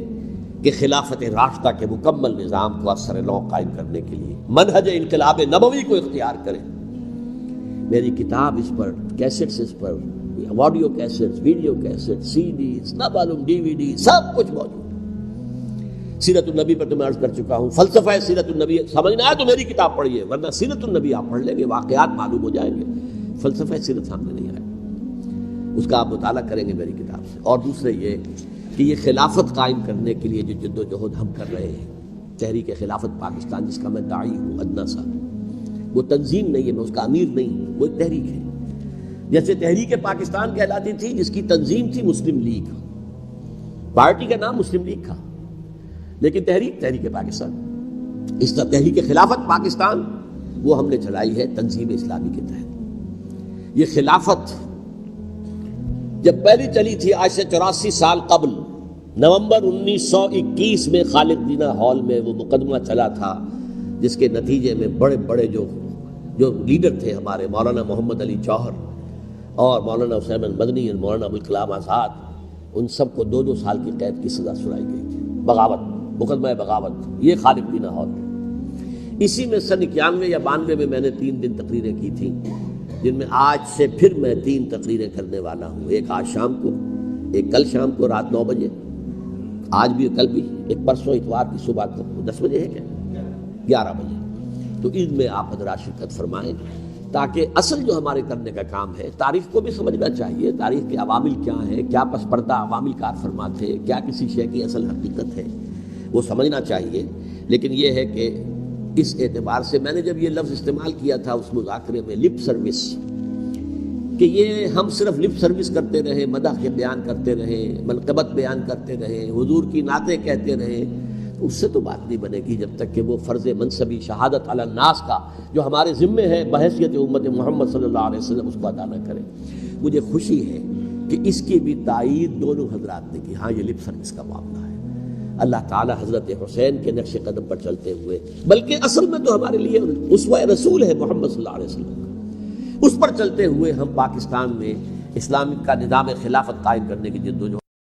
کہ خلافت راشدہ کے مکمل نظام کو اثر نو قائم کرنے کے لیے منہج انقلاب نبوی کو اختیار کریں. میری کتاب اس پر، کیسٹس اس پر، آڈیو کیسٹس، ویڈیو کیسٹس، سی ڈیز، نہ معلوم ڈی وی ڈی، سب کچھ موجود. سیرت النبی پر تو میں عرض کر چکا ہوں. فلسفہ سیرت النبی سمجھنا ہے تو میری کتاب پڑھیے، ورنہ سیرت النبی آپ پڑھ لیں گے، واقعات معلوم ہو جائیں گے. فلسفہ سیرت سامنے نہیں آئے، اس کا آپ مطالعہ کریں گے میری کتاب سے. اور دوسرے یہ کہ یہ خلافت قائم کرنے کے لیے جو جد و جہد ہم کر رہے ہیں، تحریک خلافت پاکستان جس کا میں داعی ہوں ادنا سا، وہ تنظیم نہیں ہے، میں اس کا امیر نہیں، وہ ایک تحریک ہے. جیسے تحریک پاکستان کہلاتی تھی، جس کی تنظیم تھی مسلم لیگ، پارٹی کا نام مسلم لیگ تھا، لیکن تحریک پاکستان. اس طرح تحریک خلافت پاکستان وہ ہم نے چلائی ہے تنظیم اسلامی کے تحت. یہ خلافت جب پہلی چلی تھی آج سے 84 سال قبل، نومبر 1921 میں خالد دینا ہال میں وہ مقدمہ چلا تھا، جس کے نتیجے میں بڑے بڑے جو لیڈر تھے ہمارے، مولانا محمد علی جوہر اور مولانا حسین المدنی اور مولانا ابوالکلام آزاد، ان سب کو 2 سال کی قید کی سزا سنائی گئی تھی. بغاوت، مقدمہ بغاوت، یہ خالد دینا ہال. اسی میں سن 91 یا 92 میں نے 3 دن تقریریں کی تھیں، جن میں آج سے پھر میں 3 تقریریں کرنے والا ہوں. ایک آج شام کو، ایک کل شام کو رات 9 بجے، آج بھی کل بھی، ایک پرسوں اتوار کی صبح کو 10 بجے ہے کیا 11 بجے. تو ان میں آپ حضرات شرکت فرمائیں، تاکہ اصل جو ہمارے کرنے کا کام ہے، تاریخ کو بھی سمجھنا چاہیے. تاریخ کے عوامل کیا ہیں، کیا پس پردہ عوامل کار فرمات ہے، کیا کسی شے کی اصل حقیقت ہے، وہ سمجھنا چاہیے. لیکن یہ ہے کہ اس اعتبار سے میں نے جب یہ لفظ استعمال کیا تھا اس مذاکرے میں، لپ سروس، کہ یہ ہم صرف لپ سروس کرتے رہے، مدح کے بیان کرتے رہے، منقبت بیان کرتے رہے، حضور کی نعتیں کہتے رہے، اس سے تو بات نہیں بنے گی جب تک کہ وہ فرض منصبی شہادت علی الناس کا جو ہمارے ذمے ہے بحیثیت امت محمد صلی اللہ علیہ وسلم اس کو ادا نہ کریں. مجھے خوشی ہے کہ اس کی بھی تائید دونوں حضرات نے کی. ہاں یہ لپ سروس کا معاملہ ہے. اللہ تعالی حضرت حسین کے نقش قدم پر چلتے ہوئے، بلکہ اصل میں تو ہمارے لیے اسوہ رسول ہے محمد صلی اللہ علیہ وسلم، اس پر چلتے ہوئے ہم پاکستان میں اسلام کا نظام خلافت قائم کرنے کی جدوجہد